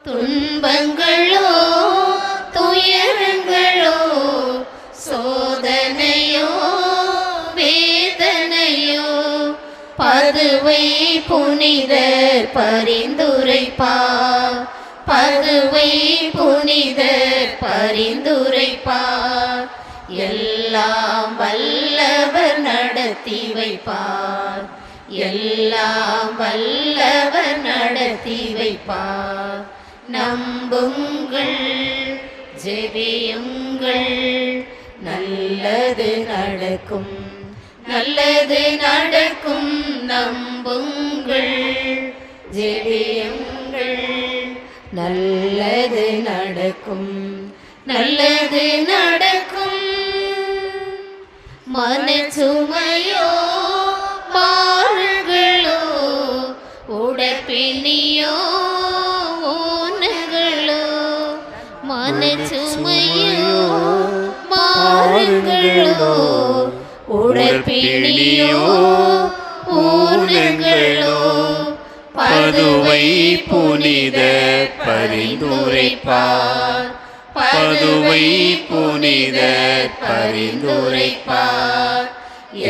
துன்பங்களோ துயரங்களோ சோதனையோ வேதனையோ பதுவை புனிதர் பரிந்துரைப்பார், பதுவை புனிதர் பரிந்துரைப்பார். எல்லாம் வல்லவர் நடத்தி வைப்பார், எல்லாம் வல்லவர் நடத்தி வைப்பார். நம்புங்கள், ஜெபியுங்கள், நல்லது நடக்கும், நல்லது நடக்கும். நம்புங்கள், ஜெபியுங்கள், நல்லது நடக்கும், நல்லது நடக்கும். மனச்சுமையோ பாருங்களோ உடற்பிணியோ ஊனங்களோ, மனச்சுமையோ பாருங்களோ உடற்பிணியோ ஊனங்களோ பதுவை புனிதர் பரிந்துரைப்பார், பதுவை புனிதர் பரிந்துரைப்பார்.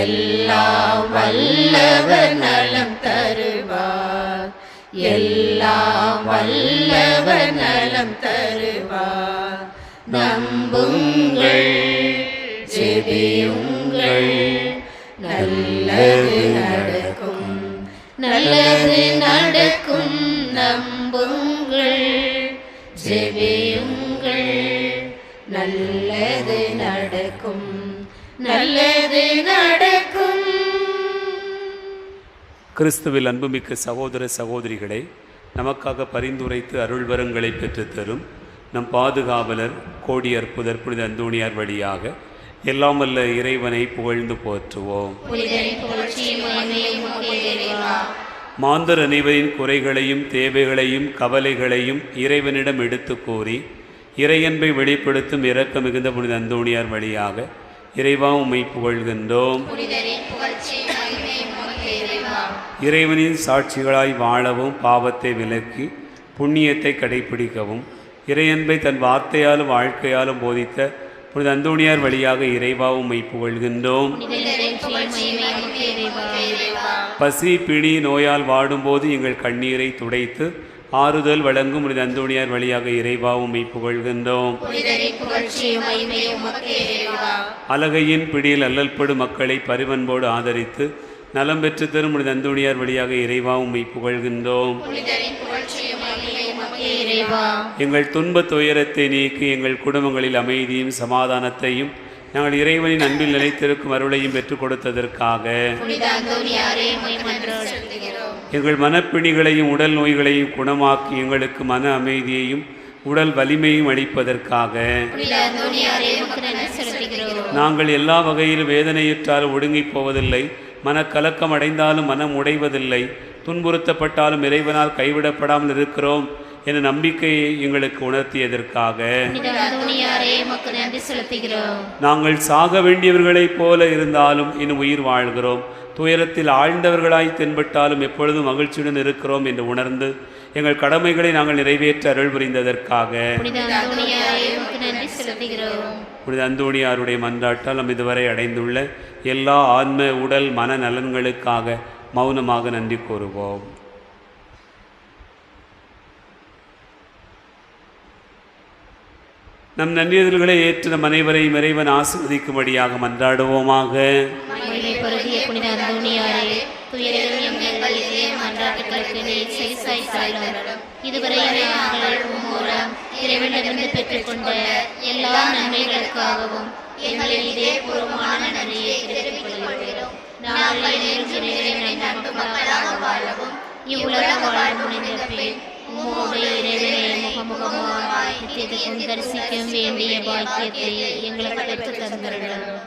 எல்லாம் வல்லவர் நலம் தருவார், எல்லாம் வல்லவர் நலம் தருவார். நம்புங்கள், ஜெபியுங்கள், நல்லது நடக்கும், நல்லது நடக்கும். நம்புங்கள், ஜெபியுங்கள், நல்லது நடக்கும், நல்லது நடக்கும். கிறிஸ்துவில் அன்புமிக்க சகோதர சகோதரிகளை, நமக்காக பரிந்துரைத்து அருள்வரங்களை பெற்றுத்தரும் நம் பாதுகாவலர் கோடி அற்புதர் புனித அந்தோணியார் வழியாக எல்லாம் வல்ல இறைவனை புகழ்ந்து போற்றுவோம். மாந்தர் அனைவரின் குறைகளையும் தேவைகளையும் கவலைகளையும் இறைவனிடம் எடுத்து கூறி இறையன்பை வெளிப்படுத்தும் இரக்க மிகுந்த புனித அந்தோணியார் வழியாக இறைவா உம்மை புகழ்கின்றோம். இறைவனின் சாட்சிகளாய் வாழவும், பாவத்தை விலக்கி புண்ணியத்தை கடைபிடிக்கவும் இறையன்பை தன் வார்த்தையாலும் வாழ்க்கையாலும் போதித்த புனித அந்தோணியார் வழியாக இறைவா உம்மை புகழ்கின்றோம். பசி பிணி நோயால் வாடும்போது எங்கள் கண்ணீரை துடைத்து ஆறுதல் வழங்கும் புனித அந்தோணியார் வழியாக இறைவா உம்மை புகழ்கின்றோம். அலகையின் பிடியில் அல்லல்படும் மக்களை பரிவன்போடு ஆதரித்து நலம் பெற்று தரும் புனித அந்தோணியார் வழியாக இறைவா உம்மை புகழ்கின்றோம். எங்கள் துன்ப துயரத்தை நீக்கி எங்கள் குடும்பங்களில் அமைதியும் சமாதானத்தையும் நாங்கள் இறைவனின் அன்பில் நிலைத்திருக்கும் அருளையும் பெற்றுக் கொடுத்ததற்காக எங்கள் மனப்பிணிகளையும் உடல் நோய்களையும் குணமாக்கி எங்களுக்கு மன அமைதியையும் உடல் வலிமையும் அளிப்பதற்காக நாங்கள் எல்லா வகையிலும் வேதனையுற்றாலும் ஒடுங்கி போவதில்லை, மனக்கலக்கம் அடைந்தாலும் மனம் உடைவதில்லை, துன்புறுத்தப்பட்டாலும் இறைவனால் கைவிடப்படாமல் இருக்கிறோம் என நம்பிக்கையை எங்களுக்கு உணர்த்தியதற்காக நாங்கள் சாக வேண்டியவர்களைப் போல இருந்தாலும் இன்னும் உயிர் வாழ்கிறோம், துயரத்தில் ஆழ்ந்தவர்களாய் தென்பட்டாலும் எப்பொழுதும் மகிழ்ச்சியுடன் இருக்கிறோம் என்று உணர்ந்து எங்கள் கடமைகளை நாங்கள் நிறைவேற்ற அருள் புரிந்ததற்காக புனித அந்தோணியாருடைய மன்றாட்டால் நாம் இதுவரை அடைந்துள்ள எல்லா ஆன்ம உடல் மன நலன்களுக்காக மௌனமாக நன்றி கூறுவோம். நம் நன்றியதல்களை ஏற்று நம் அனைவரையும் இறைவன் ஆசீர்வதிக்கும்படியாக மன்றாடுவோமாக. இதுவரை இறைவனிடமிருந்து பெற்றுக்கொண்ட எல்லா நன்மைகளுக்காகவும் எங்களின் இதயபூர்வமான நன்றியை தெரிவித்துக் கொள்கிறோம். நாங்கள் வாழவும் இவ்வுலக வாழ முனைந்த பின் உம்முடைய இறைவனை முகமுகமாய் தரிசிக்க வேண்டிய பாக்கியத்தை எங்களுக்கு பெற்றுத் தந்தருளும்.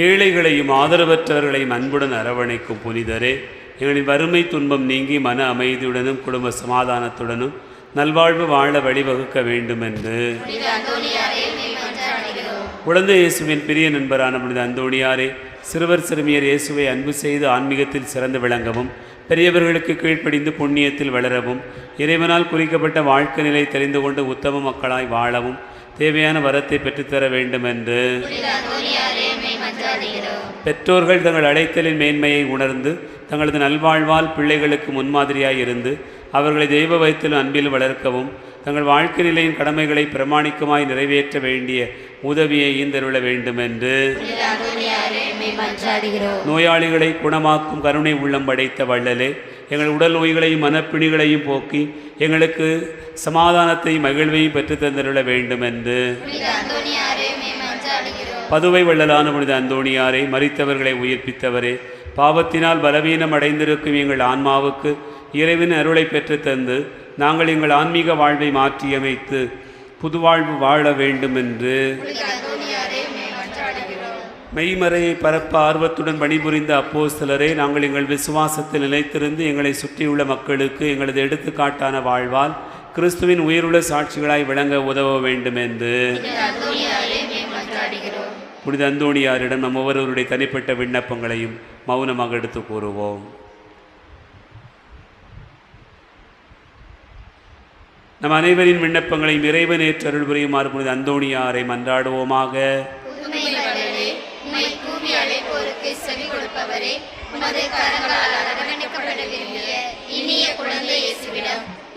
ஏழைகளையும் ஆதரவற்றவர்களையும் அன்புடன் அரவணைக்கும் புனிதரே, எங்களின் வறுமை துன்பம் நீங்கி மன அமைதியுடனும் குடும்ப சமாதானத்துடனும் நல்வாழ்வு வாழ வழிவகுக்க வேண்டும் என்று குழந்தை இயேசுவின் பிரிய நண்பரான புனித அந்தோணியாரே, சிறுவர் சிறுமியர் இயேசுவை அன்பு செய்து ஆன்மீகத்தில் சிறந்து விளங்கவும், பெரியவர்களுக்கு கீழ்ப்படிந்து புண்ணியத்தில் வளரவும், இறைவனால் குறிக்கப்பட்ட வாழ்க்கை நிலை தெரிந்து கொண்டு உத்தம மக்களாய் வாழவும் தேவையான வரத்தை பெற்றுத்தர வேண்டும் என்று பெற்றோர்கள் தங்கள் அழைத்தலின் மேன்மையை உணர்ந்து தங்களது நல்வாழ்வால் பிள்ளைகளுக்கு முன்மாதிரியாய் இருந்து அவர்களை தெய்வ வைத்தலும் அன்பில் வளர்க்கவும் தங்கள் வாழ்க்கை நிலையின் கடமைகளை பிரமாணிக்கமாய் நிறைவேற்ற வேண்டிய உதவியை ஈந்தருள வேண்டும் என்று நோயாளிகளை குணமாக்கும் கருணை உள்ளம் படைத்த வள்ளலே, எங்கள் உடல் நோய்களையும் மனப்பிணிகளையும் போக்கி எங்களுக்கு சமாதானத்தையும் மகிழ்வையும் பெற்றுத்தந்தருள வேண்டும் என்று பதுவை வள்ளலான புனித அந்தோணியாரை, மரித்தவர்களை உயிர்ப்பித்தவரே, பாவத்தினால் பலவீனம் அடைந்திருக்கும் எங்கள் ஆன்மாவுக்கு இறைவன் அருளை பெற்றுத்தந்து நாங்கள் எங்கள் ஆன்மீக வாழ்வை மாற்றியமைத்து புதுவாழ்வு வாழ வேண்டும் என்று மெய்மறையை பரப்ப ஆர்வத்துடன் பணிபுரிந்த அப்போஸ்தலரே, நாங்கள் எங்கள் விசுவாசத்தில் நிலைத்திருந்து எங்களை சுற்றியுள்ள மக்களுக்கு எங்களது எடுத்துக்காட்டான வாழ்வால் கிறிஸ்துவின் உயிருள்ள சாட்சிகளாய் விளங்க உதவ வேண்டும் என்று புனித அந்தோணியாரிடம் நம் ஒவ்வொருவருடைய தனிப்பட்ட விண்ணப்பங்களையும் மௌனமாக எடுத்து கூறுவோம். நம் அனைவரின் விண்ணப்பங்களையும் இறைவன் ஏற்று அருள் புரியுமாறு புனித அந்தோணியாரை மன்றாடுவோமாக.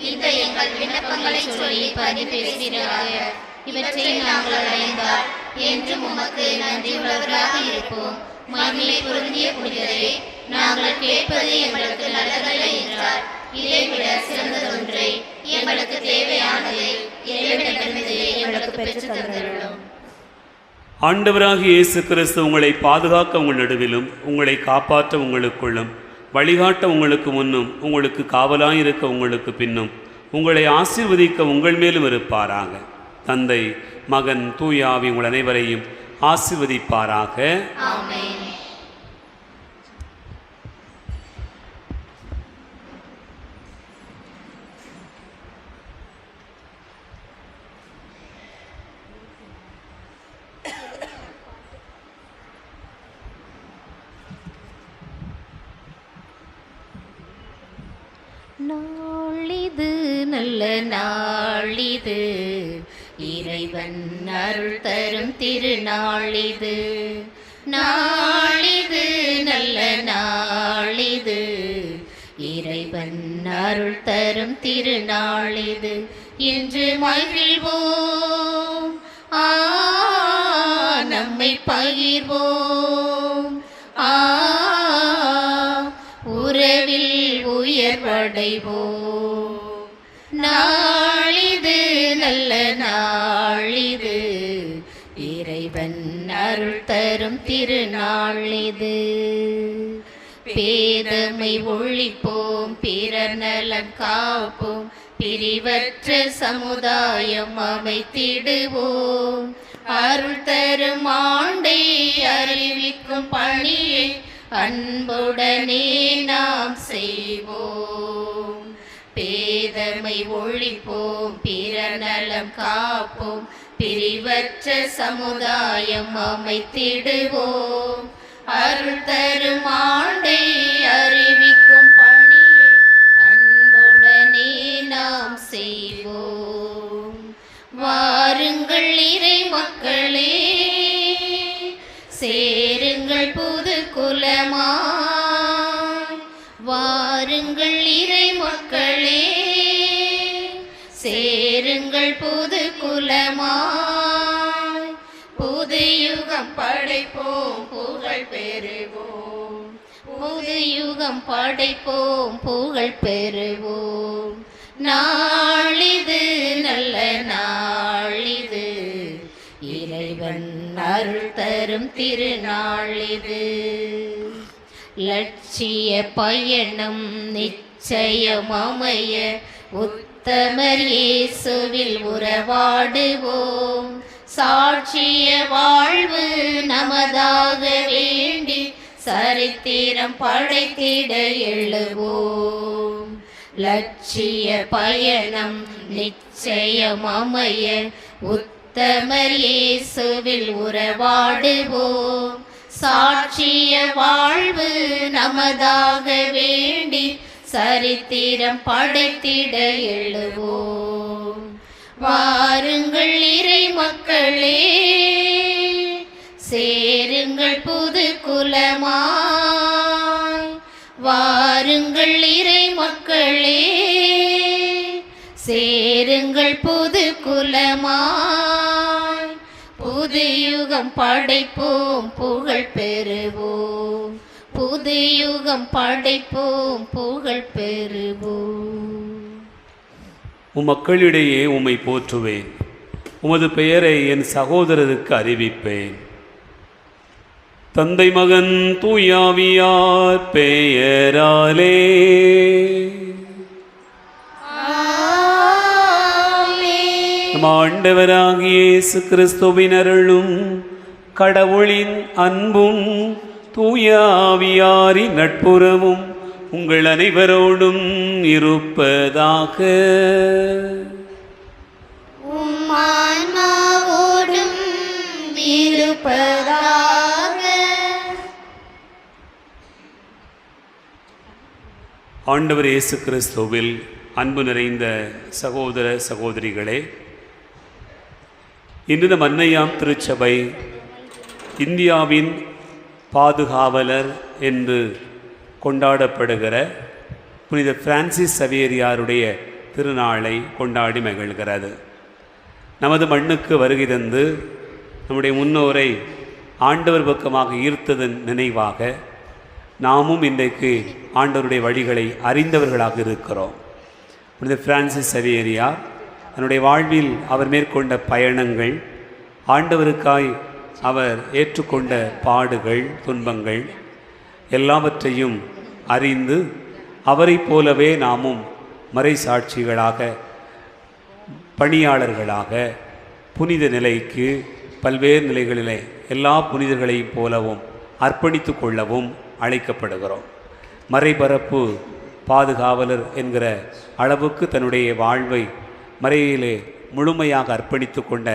இந்த எங்கள் விண்ணப்பங்களை சொல்லி பதிப்பீராக. இவற்றை நாங்கள் அடைந்தால் என்றும் உமக்கு நன்றி உள்ளவராக இருப்போம். மகிமை பொருந்திய புனிதரே, நாங்கள் கேட்பது எங்களுக்கு நல்லதல்ல என்றால் இதைவிட சிறந்ததொன்றை எங்களுக்கு தேவையானதை இறைவனிடமிருந்து எங்களுக்கு பெற்று தந்தருளும். ஆண்டவராகிய இயேசு கிறிஸ்து உங்களை பாதுகாக்க உங்கள் நடுவிலும், உங்களை காப்பாற்ற உங்களுக்குள்ளும், வழிகாட்ட உங்களுக்கு முன்னும், உங்களுக்கு காவலாயிருக்க உங்களுக்கு பின்னும், உங்களை ஆசீர்வதிக்க உங்கள் மேலும் இருப்பாராக. தந்தை, மகன், தூய ஆவி உங்கள் அனைவரையும் ஆசீர்வதிப்பாராக. ஆமென். நாளிது நல்ல நாளிது, இறைவன் அருள் தரும் திருநாளிது. நாளிது நல்ல நாளிது, இறைவன் அருள் தரும் திருநாளிது. இன்று மகிழ்வோம், நம்மை பகிர்வோம், உறவில் உயர்வடைவோம். நாளிது நல்ல நாளிது, இறைவன் அருள் தரும் திருநாளிது. பேதமை ஒழிப்போம், பிறர் நலன் காப்போம், பிரிவற்ற சமுதாயம் அமைத்திடுவோம். அருள் தரும் ஆண்டை அறிவிக்கும் பணியை அன்புடனே நாம் செய்வோம். பேதமை ஒழிப்போம், பிறர் நலம் காப்போம், பிரிவற்ற சமுதாயம் அமைத்திடுவோம். அருள் தரும் ஆண்டை அறிவிக்கும் பணியை அன்புடனே நாம் செய்வோம். வாருங்கள் இறை மக்களே, சேருங்கள் புது குலமாய். வாருங்கள் இறை மக்களே, சேருங்கள் புது குலமாய். புது யுகம் படைப்போம், புகழ் பெறுவோம். புது யுகம் படைப்போம், புகழ் பெறுவோம். நாளிது நல்ல நாளிது, இறைவன் அருள் தரும் திருநாளிது. லட்சிய பயணம் நிச்சயம் அமைய உத்தமர் இயேசுவில் உறவாடுவோம். சாட்சிய வாழ்வு நமதாக வேண்டி சரித்திரம் படைத்திட எழுவோம். லட்சிய பயணம் நிச்சயம் அமைய உத்தமர் இயேசுவில் உறவாடுவோம். சாட்சிய வாழ்வு நமதாக வேண்டி சரித்திரம் படைத்திட எழுவோம். வாருங்கள் இறை மக்களே, சேருங்கள் புது குலமாய். வாருங்கள் இறை மக்களே, சேருங்கள் புது குலமாய். புது யுகம் படைப்போம், புகழ் பெறுவோம். புது யுகம் படைப்போம், புகழ் பெறுவோம். மக்களிடையே உம்மை போற்றுவேன், உமது பெயரை என் சகோதரருக்கு அறிவிப்பேன். தந்தை மகன் தூயாவியார் பெயராலே. நம் ஆண்டவராகிய இயேசு கிறிஸ்துவின் அருளும் கடவுளின் அன்பும் தூயாவியாரின் நட்புறவும் உங்கள் அனைவரோடும் இருப்பதாக. உம்மான்மாவோடும் இருப்பதாக. ஆண்டவர் இயேசு கிறிஸ்துவில் அன்பு நிறைந்த சகோதர சகோதரிகளே, இன்று நம் அன்னையாம் திருச்சபை இந்தியாவின் பாதுகாவலர் என்று கொண்டாடப்படுகிற புனித பிரான்சிஸ் சவேரியாருடைய திருநாளை கொண்டாடி மகிழ்கிறது. நமது மண்ணுக்கு வருகை தந்து நம்முடைய முன்னோரை ஆண்டவர் பக்கமாக ஈர்த்ததன் நினைவாக நாமும் இன்றைக்கு ஆண்டவருடைய வழிகளை அறிந்தவர்களாக இருக்கிறோம். புனித பிரான்சிஸ் சவேரியார் தன்னுடைய வாழ்வில் அவர் மேற்கொண்ட பயணங்கள், ஆண்டவருக்காய் அவர் ஏற்றுக்கொண்ட பாடுகள், துன்பங்கள் எல்லாவற்றையும் அறிந்து அவரை போலவே நாமும் மறைசாட்சிகளாக, பணியாளர்களாக புனித நிலைக்கு பல்வேறு நிலைகளிலே எல்லா புனிதர்களையும் போலவும் அர்ப்பணித்து கொள்ளவும் அழைக்கப்படுகிறோம். மறைபரப்பு பாதுகாவலர் என்கிற அளவுக்கு தன்னுடைய வாழ்வை மறையிலே முழுமையாக அர்ப்பணித்து கொண்ட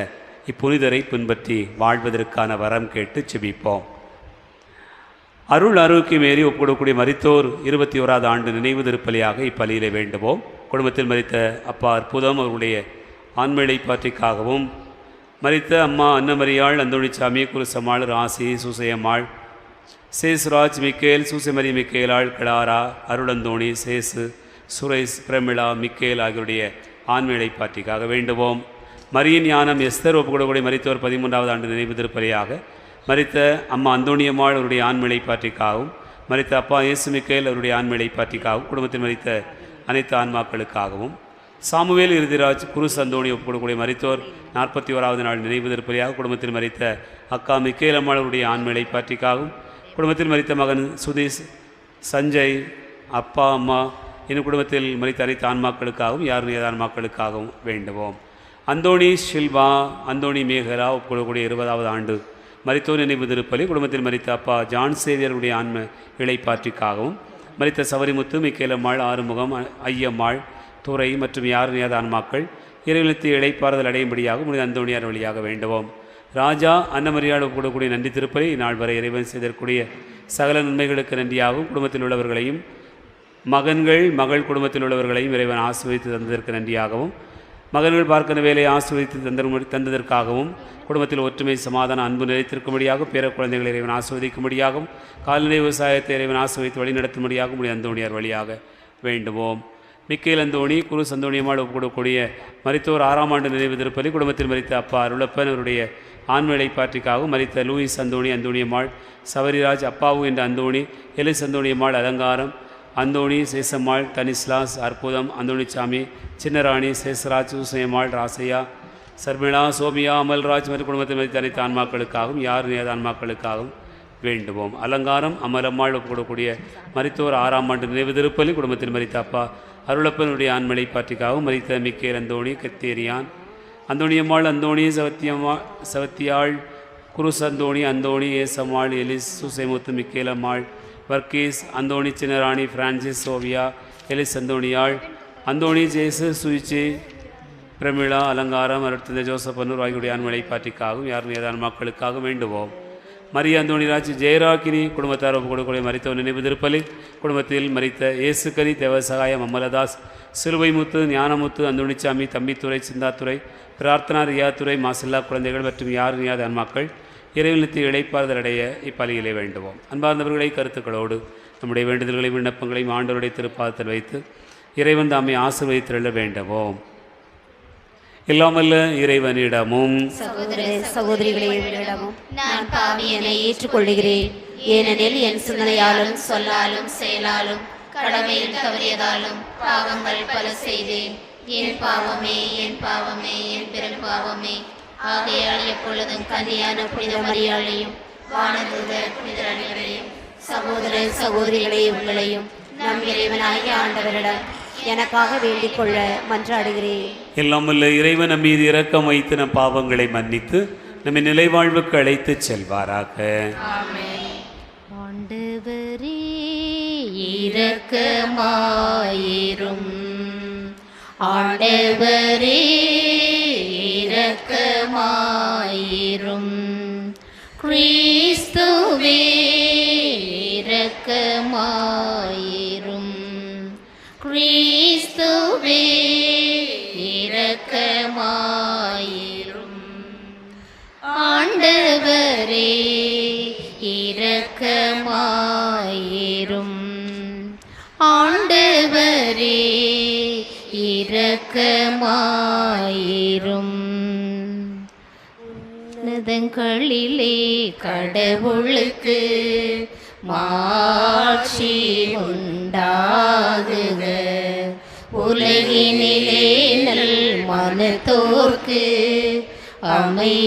இப்புனிதரை பின்பற்றி வாழ்வதற்கான வரம் கேட்டு செபிப்போம். அருள் ஆரோக்கியமேறி ஒப்புக்கொடக்கூடிய மரித்தோர் 21வது ஆண்டு நினைவு திருப்பலியாக இப்பலியிலே வேண்டுவோம். குடும்பத்தில் மரித்த அப்பா அற்புதம் அவர்களுடைய ஆண்மையை பாற்றிக்காகவும், மரித்த அம்மா அன்னமரியாள், அந்தோணிச்சாமி, குருசம்மாள், ராசி, சூசையம்மாள், சேசுராஜ், மிக்கேல், சூசைமரி மிக்கேலாள், கிளாரா, அருளந்தோணி, சேசு, சுரேஷ், பிரமிளா, மிக்கேல் ஆகியோருடைய ஆண்மையை பாற்றிக்காக வேண்டுவோம். மரியின் ஞானம் எஸ்தர் ஒப்புக்கொடக்கூடிய மரித்தோர் 13வது ஆண்டு நினைவு திருப்பலியாக மரித்த அம்மா அந்தோணியம்மாள் அவருடைய ஆண்மையை பாற்றிக்காகவும், மரித்த அப்பா இயேசு மிக்கேல் அவருடைய ஆண்மையை பாற்றிக்காகவும், குடும்பத்தில் மரித்த அனைத்து ஆன்மாக்களுக்காகவும், சாமுவேல் இறுதிராஜ், குருஸ் அந்தோணி ஒப்புக்கொடக்கூடிய மரித்தோர் 41வது நாள் நினைவு திருப்பலியாக குடும்பத்தில் மரித்த அக்கா மிக்கேல் அம்மாள் அவருடைய ஆண்மையை பாற்றிக்காகவும், குடும்பத்தில் மரித்த மகன் சுதீஷ், சஞ்சய், அப்பா அம்மா இன்னும் குடும்பத்தில் மரித்த அனைத்து ஆன்மாக்களுக்காகவும் யார் ஆன்மாக்களுக்காகவும் வேண்டுவோம். அந்தோணி ஷில்வா, அந்தோணி மேகலா ஒப்புக்கொள்ளக்கூடிய 20வது ஆண்டு மரித்தோர் நினைவு திருப்பலி குடும்பத்தில் மரித்த அப்பா ஜான் சேவியருடைய ஆன்ம இளைப்பாற்றிக்காகவும், மரித்த சவரிமுத்து, மிக்கேலம்மாள், ஆறுமுகம், ஐயம்மாள், துறை மற்றும் யார் ஆன்மாக்கள் இறைவனத்து இளைப்பாறுதல் அடையும்படியாக புனித அந்தோணியார் வழியாக வேண்டுவோம். ராஜா அன்னமரியாள் ஒப்புக்கொள்ளக்கூடிய நன்றி திருப்பலி நாள் வரை இறைவன் செய்தற்குரிய சகல நன்மைகளுக்கு நன்றியாகவும், குடும்பத்தில் உள்ளவர்களையும் மகன்கள் மகள் குடும்பத்தில் உள்ளவர்களையும் இறைவன் ஆசீர்வதித்து தந்ததற்கு நன்றியாகவும், மகன்கள் பார்க்கிற வேலையை ஆசீர்வதித்து தந்ததற்காகவும், குடும்பத்தில் ஒற்றுமை, சமாதான, அன்பு நிலைத்திருக்கும்படியாக, பேர குழந்தைகளை இறைவன் ஆசீர்வதிக்கும்படியாகவும், கால்நடை விவசாயத்தை இறைவன் ஆசீர்வதித்து வழிநடத்தும்படியாகவும் புனித அந்தோணியார் வழியாக வேண்டுவோம். மிக்கேல் அந்தோணி, குரு சந்தோணியம்மாள் ஒப்புக்கொள்ளக்கூடிய மரித்தோர் 6ஆம் ஆண்டு நினைவு திருப்பலி குடும்பத்தில் மரித்த அப்பா அருளப்பன் அவருடைய ஆண்மையை பாற்றிக்காகவும், மரித்த லூயிஸ் அந்தோணி, அந்தோணியம்மாள், சவரிராஜ், அப்பாவு என்ற அந்தோணி, எலிஸ் அந்தோணியம்மாள், அலங்காரம், அந்தோணி, சேசம்மாள், தனிஸ்லாஸ், அற்புதம், அந்தோணிச்சாமி, சின்னராணி, சேசராஜ், சூசையம்மாள், ராசையா, சர்மிளா, சோமியா, அமல்ராஜ் மற்றும் குடும்பத்தில் மதித்த அனைத்து ஆன்மாக்களுக்காகவும் யார் நேத ஆன்மாக்களுக்காகவும் வேண்டுவோம். அலங்காரம், அமலம்மாள் ஒப்புக்கொள்ளக்கூடிய மரித்தோர் 6ஆம் ஆண்டு நினைவு திருப்பலி குடும்பத்தில் மரித்த அப்பா அருளப்பனுடைய ஆண்மலை பாற்றிக்காகவும், மரித்த மிக்கேல் அந்தோணி, கத்தேரியான், அந்தோணியம்மாள், அந்தோணி, சவத்தியாள், குருஸ் அந்தோணி, அந்தோணி, ஏசம்மாள், எலிஸ், சூசைமுத்து, மிக்கேலம்மாள், வர்கீஸ், அந்தோணி, சின்னராணி, பிரான்சிஸ், சோவியா, எலிஸ் அந்தோணியாள், அந்தோணி, ஜேசு, சுயிச்சி, பிரமிளா, அலங்காரம், அருட்தந்தை ஜோசப் அன்னூர் ஆகியோருடைய ஆண்மலை பாட்டிக்காகவும் யார் ஏதான மக்களுக்காகவும் வேண்டுவோம். மரியா அந்தோணிராஜ் ஜெயராக்கினி குடும்பத்தார் ஒப்புக்கொடுக்கூடிய மரித்தவர் நினைவு திருப்பலில் குடும்பத்தில் மரித்த இயேசுக்கரி, தேவசகாயம், அம்மலதாஸ், சிலுவைமுத்து, ஞானமுத்து, அந்தோணிச்சாமி, தம்பித்துறை, சிந்தாத்துறை, பிரார்த்தனா, ரியாத்துறை, மாசில்லா குழந்தைகள் மற்றும் யார் நியாத அன்மாக்கள் இறைவனத்தை இழைப்பாறுதல் அடைய இப்பலியிலே வேண்டுவோம். அன்பார்ந்தவர்களை கருத்துக்களோடு நம்முடைய வேண்டுதல்களை விண்ணப்பங்களையும் ஆண்டவருடைய திருப்பாதத்தில் வைத்து இறைவன் தாமை ஆசீர்வதித்திருள வேண்டுவோம். இல்லாமல்ல இறைவனிடமும் சகோதர சகோதரிகளிடமும் நான் பாவியனை ஏற்றுக்கொள்கிறேன். ஏனெனில் என் சிந்தனையாலும் சொல்லாலும் செயலாலும் கடமையில் தவறியதாலும் பாவங்கள் பல செய்தேன். என் பாவமே, என் பாவமே, என் பெரும் பாவமே. ஆகையால் எப்பொழுதும் கன்னியான புனித மரியாளையும் வானதூதர் புனிதர் அனைவரையும் சகோதர சகோதரிகளை உங்களையும் நம் இறைவனாகிய ஆண்டவரிடம் எனக்காக வேண்டிக் கொள்ள மன்றாடுகிறேன். இல்லாமல்ல இறைவன் நம் மீது இரக்கம் வைத்து நம் பாவங்களை மன்னித்து நம்மை நிலைவாழ்வுக்கு அழைத்து செல்வாராக. ஆண்டவரே இரக்கமாயிரும். ஆண்டவரே இரக்கமாயிரும். கிறிஸ்துவே இரக்கமாயிரும். கிறிஸ்துவே இரக்கமாயிரும். ஆண்டவரே இரக்கமாயிரும். ஆண்டவரே இரக்கமாயிரும். உன்னதங்களிலே கடவுளுக்கு மாட்சி உண்டாகுக. உலகினிலே நல் மனத்தோர்க்கு அமைதியாகுக.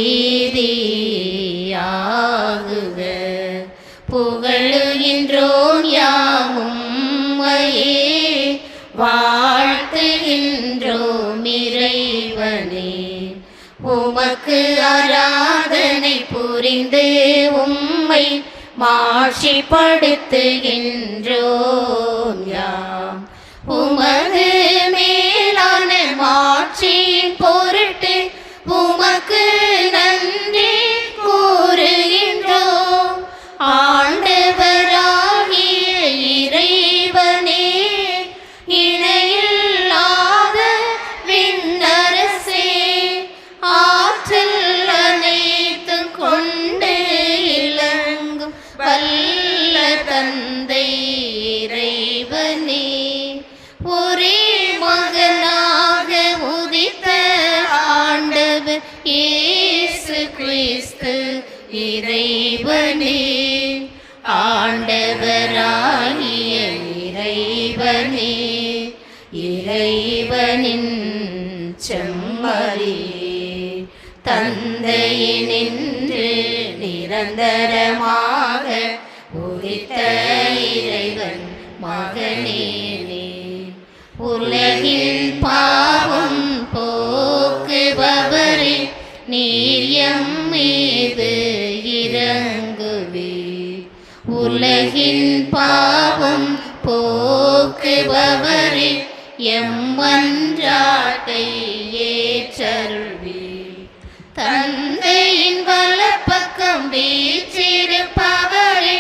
புகழுகின்றோம் யாமும் உம்மையே, வாழ்த்துகின்றோம் இறைவனே. உமக்கு ஆராதனை புரிந்து உம்மை மாட்சிப்படுத்துகின்றோம் யாம். உமது மேலான மாட்சியின் பொருட்டு உமக்கு நன்றி கூறுகின்றோம். ஆண்டவராகிய இறைவனே, இணையில்லாத விண்ணரசே, ஆற்றல் அனைத்தும் கொண்டு இலங்கும் வல்ல தந்தை இறைவனே, ஒரே மகனாக உதித்த ஆண்டவர் இயேசு கிறிஸ்து இறைவனே, ஆண்டவராகிய இறைவனே, இறைவனின் செம்மறியே, தந்தையினின்று நிரந்தரமாக உதித்த இறைவன் மகனேனே, உலகின் பாவம் போக்குபவரே, நீர் எம் மீது இரங்குவீர். உலகின் பாவம் போக்குபவரே, எம் மன்றாட்டை ஏற்றருள்வீர். தந்தையின் வலப்பக்கம் வீற்றிருப்பவரே,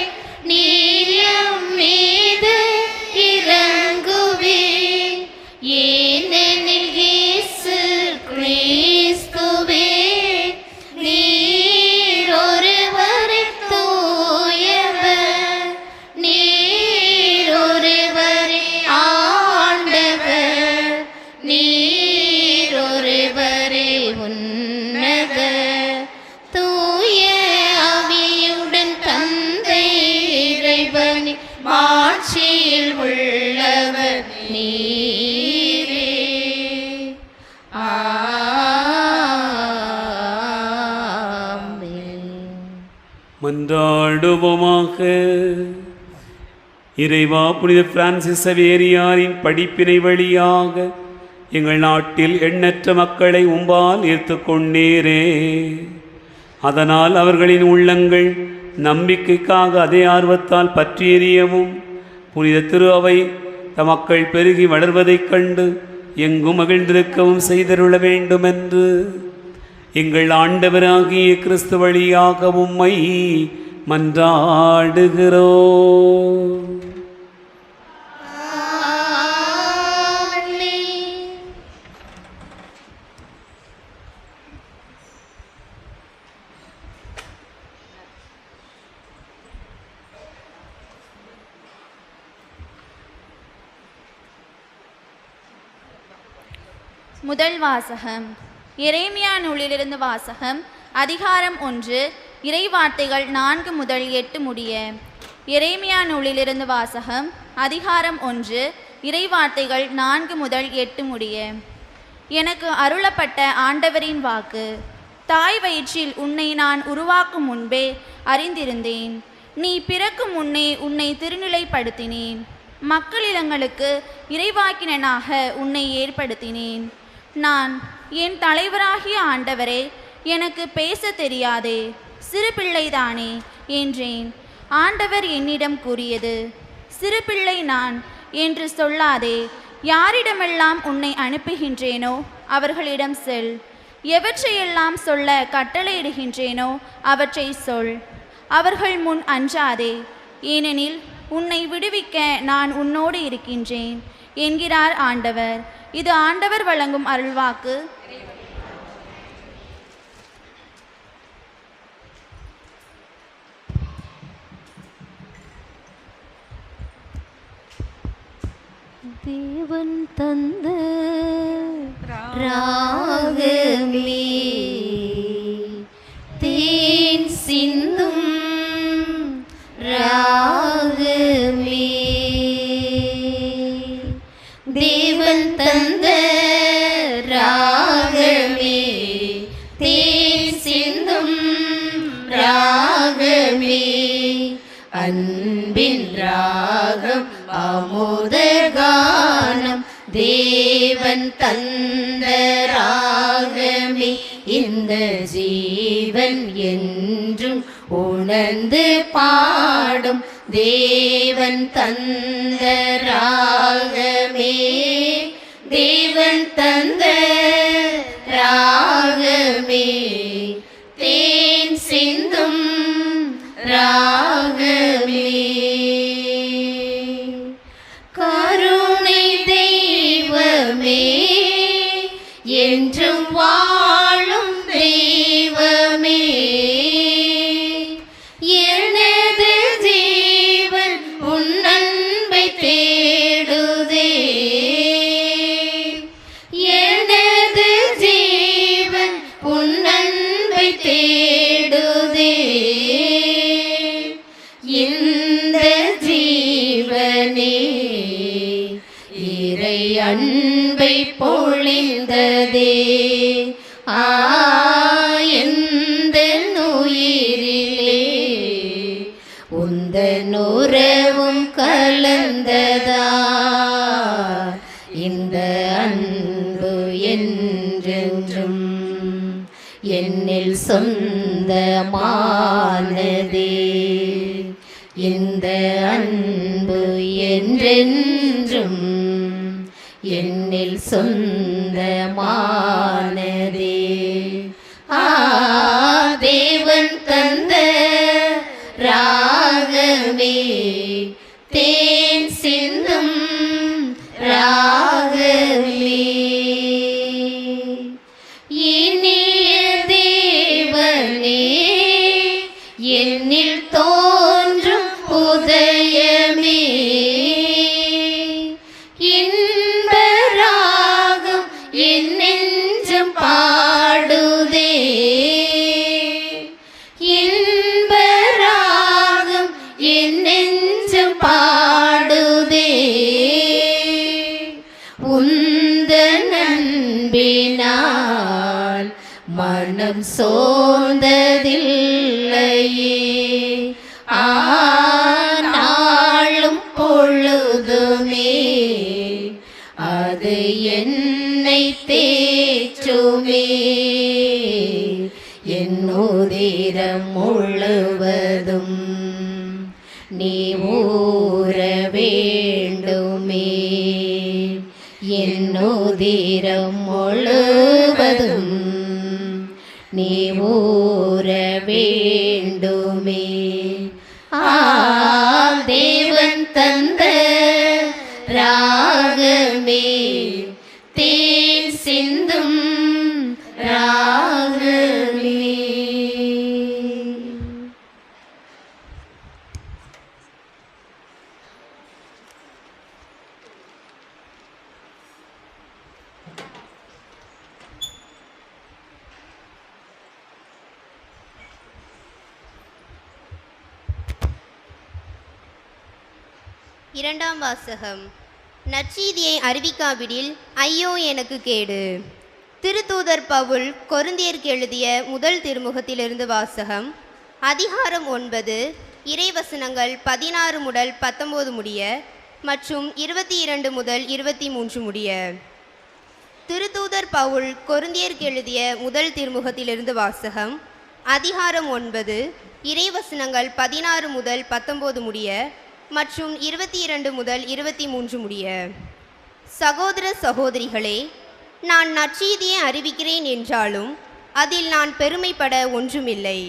நீர் எம் மீது இரங்குவீர். ஏனெனில் இயேசு கிறிஸ்துவே, நீர் ஒருவரே தூயவர், நீர் ஒருவரே ஆண்டவர், நீர் ஒருவரே உன்னதர். தூய ஆவியுடன் தந்தை இறைவனே மாட்சியில் உள்ளவர் நீரே. ஆமென். மன்றாடுவோமாக. இறைவா, புனித பிரான்சிஸ் சவேரியாரின் படிப்பினை வழியாக எங்கள் நாட்டில் எண்ணற்ற மக்களை உம்பால் ஈர்த்து கொண்டீரே. அதனால் அவர்களின் உள்ளங்கள் நம்பிக்கைக்காக அதே ஆர்வத்தால் பற்றி எறியவும், புனித திரு அவை தமக்கள் பெருகி வளர்வதைக் கண்டு எங்கும் மகிழ்ந்திருக்கவும் செய்தருள வேண்டுமென்று எங்கள் ஆண்டவராகிய கிறிஸ்து வழியாக உம்மை மன்றாடுகிறோம். முதல் வாசகம். எரேமியா நூலிலிருந்து வாசகம். அதிகாரம் 1, இறைவார்த்தைகள் 4 முதல் 8 முடிய. எரேமியா நூலிலிருந்து வாசகம். அதிகாரம் 1, இறைவார்த்தைகள் 4 முதல் 8 முடிய. எனக்கு அருளப்பட்ட ஆண்டவரின் வாக்கு. தாய் வயிற்றில் உன்னை நான் உருவாக்கும் முன்பே அறிந்திருந்தேன். நீ பிறக்கும் முன்னே உன்னை திருநிலைப்படுத்தினேன். மக்களிடங்களுக்கு இறைவாக்கினனாக உன்னை ஏற்படுத்தினேன். நான் என் தலைவராகிய ஆண்டவரே, எனக்கு பேச தெரியாதே, சிறு பிள்ளைதானே என்றேன். ஆண்டவர் என்னிடம் கூறியது, சிறு பிள்ளை நான் என்று சொல்லாதே. யாரிடமெல்லாம் உன்னை அனுப்புகின்றேனோ அவர்களிடம் செல். எவற்றையெல்லாம் சொல்ல கட்டளையிடுகின்றேனோ அவற்றை சொல். அவர்கள் முன் அஞ்சாதே, ஏனெனில் உன்னை விடுவிக்க நான் உன்னோடு இருக்கின்றேன் என்கிறார் ஆண்டவர். இது ஆண்டவர் வழங்கும் அருள்வாக்கு. தேவன் தந்த ராகமே தேன் சிந்தும் ராகமே, தேவன் தந்த ராகமே தேன் சிந்தும் ராகமே, அன்பின் ராகம் அமுத கானம் தேவன் தந்த ராகமே, இந்த ஜீவன் என்றும் உணர்ந்து பாடும் தேவன் தந்த ராகமே, தேவன் தந்த ராகமே தேன் சிந்தும் ராகமே, கருணை தெய்வமே என்றும் வாழும் தெய்வமே, எனது ஜீவன் உன் அன்பை தேடுதே, எனது ஜீவன் உன் அன்பை தேடுதே, இந்த ஜீவனே இறை அன்பை பொழிந்ததே, எந்த உயிரிலே உந்தன் உறவும் கலந்ததா, இந்த அன்பு என்றென்றும் என்னில் சொந்தமானதே, இந்த அன்பு என்றென்றும் என்னில் சொந்தமானதே, தேவன் தந்த ராகமே தேன் சிந்தும் ராகமே, இனிய தேவனே என்னில் தோன்றும் உதயமே, இன்ப ராகம் என் நெஞ்சம் பாடுதே, இன்ப ராகம் என் நெஞ்சம் பாடுதே, உந்தன் அன்பினால் மனம் சோர்ந்ததில்லையே, நாளும் பொழுதுமே அது என்னை தேற்றுமே, என் உதிரம் முழுவதும் நீ ஊற வேண்டுமே, என்னுதிரம் முழுவதும் நீ ஊற வேண்டுமே. தேவன் தந்த ராகமே, தேன் சிந்தும் ராகமே. இரண்டாம் வாசகம். நற்செய்தியை அறிவிக்காவிடில் ஐயோ எனக்கு கேடு. திருத்தூதர் பவுல் கொரிந்தியருக்கு எழுதிய முதல் திருமுகத்திலிருந்து வாசகம். அதிகாரம் 9, இறைவசனங்கள் 16 முதல் 19 முடிய மற்றும் 22 முதல் 23 முடிய. திருத்தூதர் பவுல் கொரிந்தியருக்கு எழுதிய முதல் திருமுகத்திலிருந்து வாசகம். அதிகாரம் 9, இறைவசனங்கள் 16 முதல் 19 முடிய மற்றும் 22 முதல் 23 முடிய. சகோதர சகோதரிகளே, நான் நற்செய்தியை அறிவிக்கிறேன் என்றாலும் அதில் நான் பெருமைப்பட ஒன்றுமில்லை.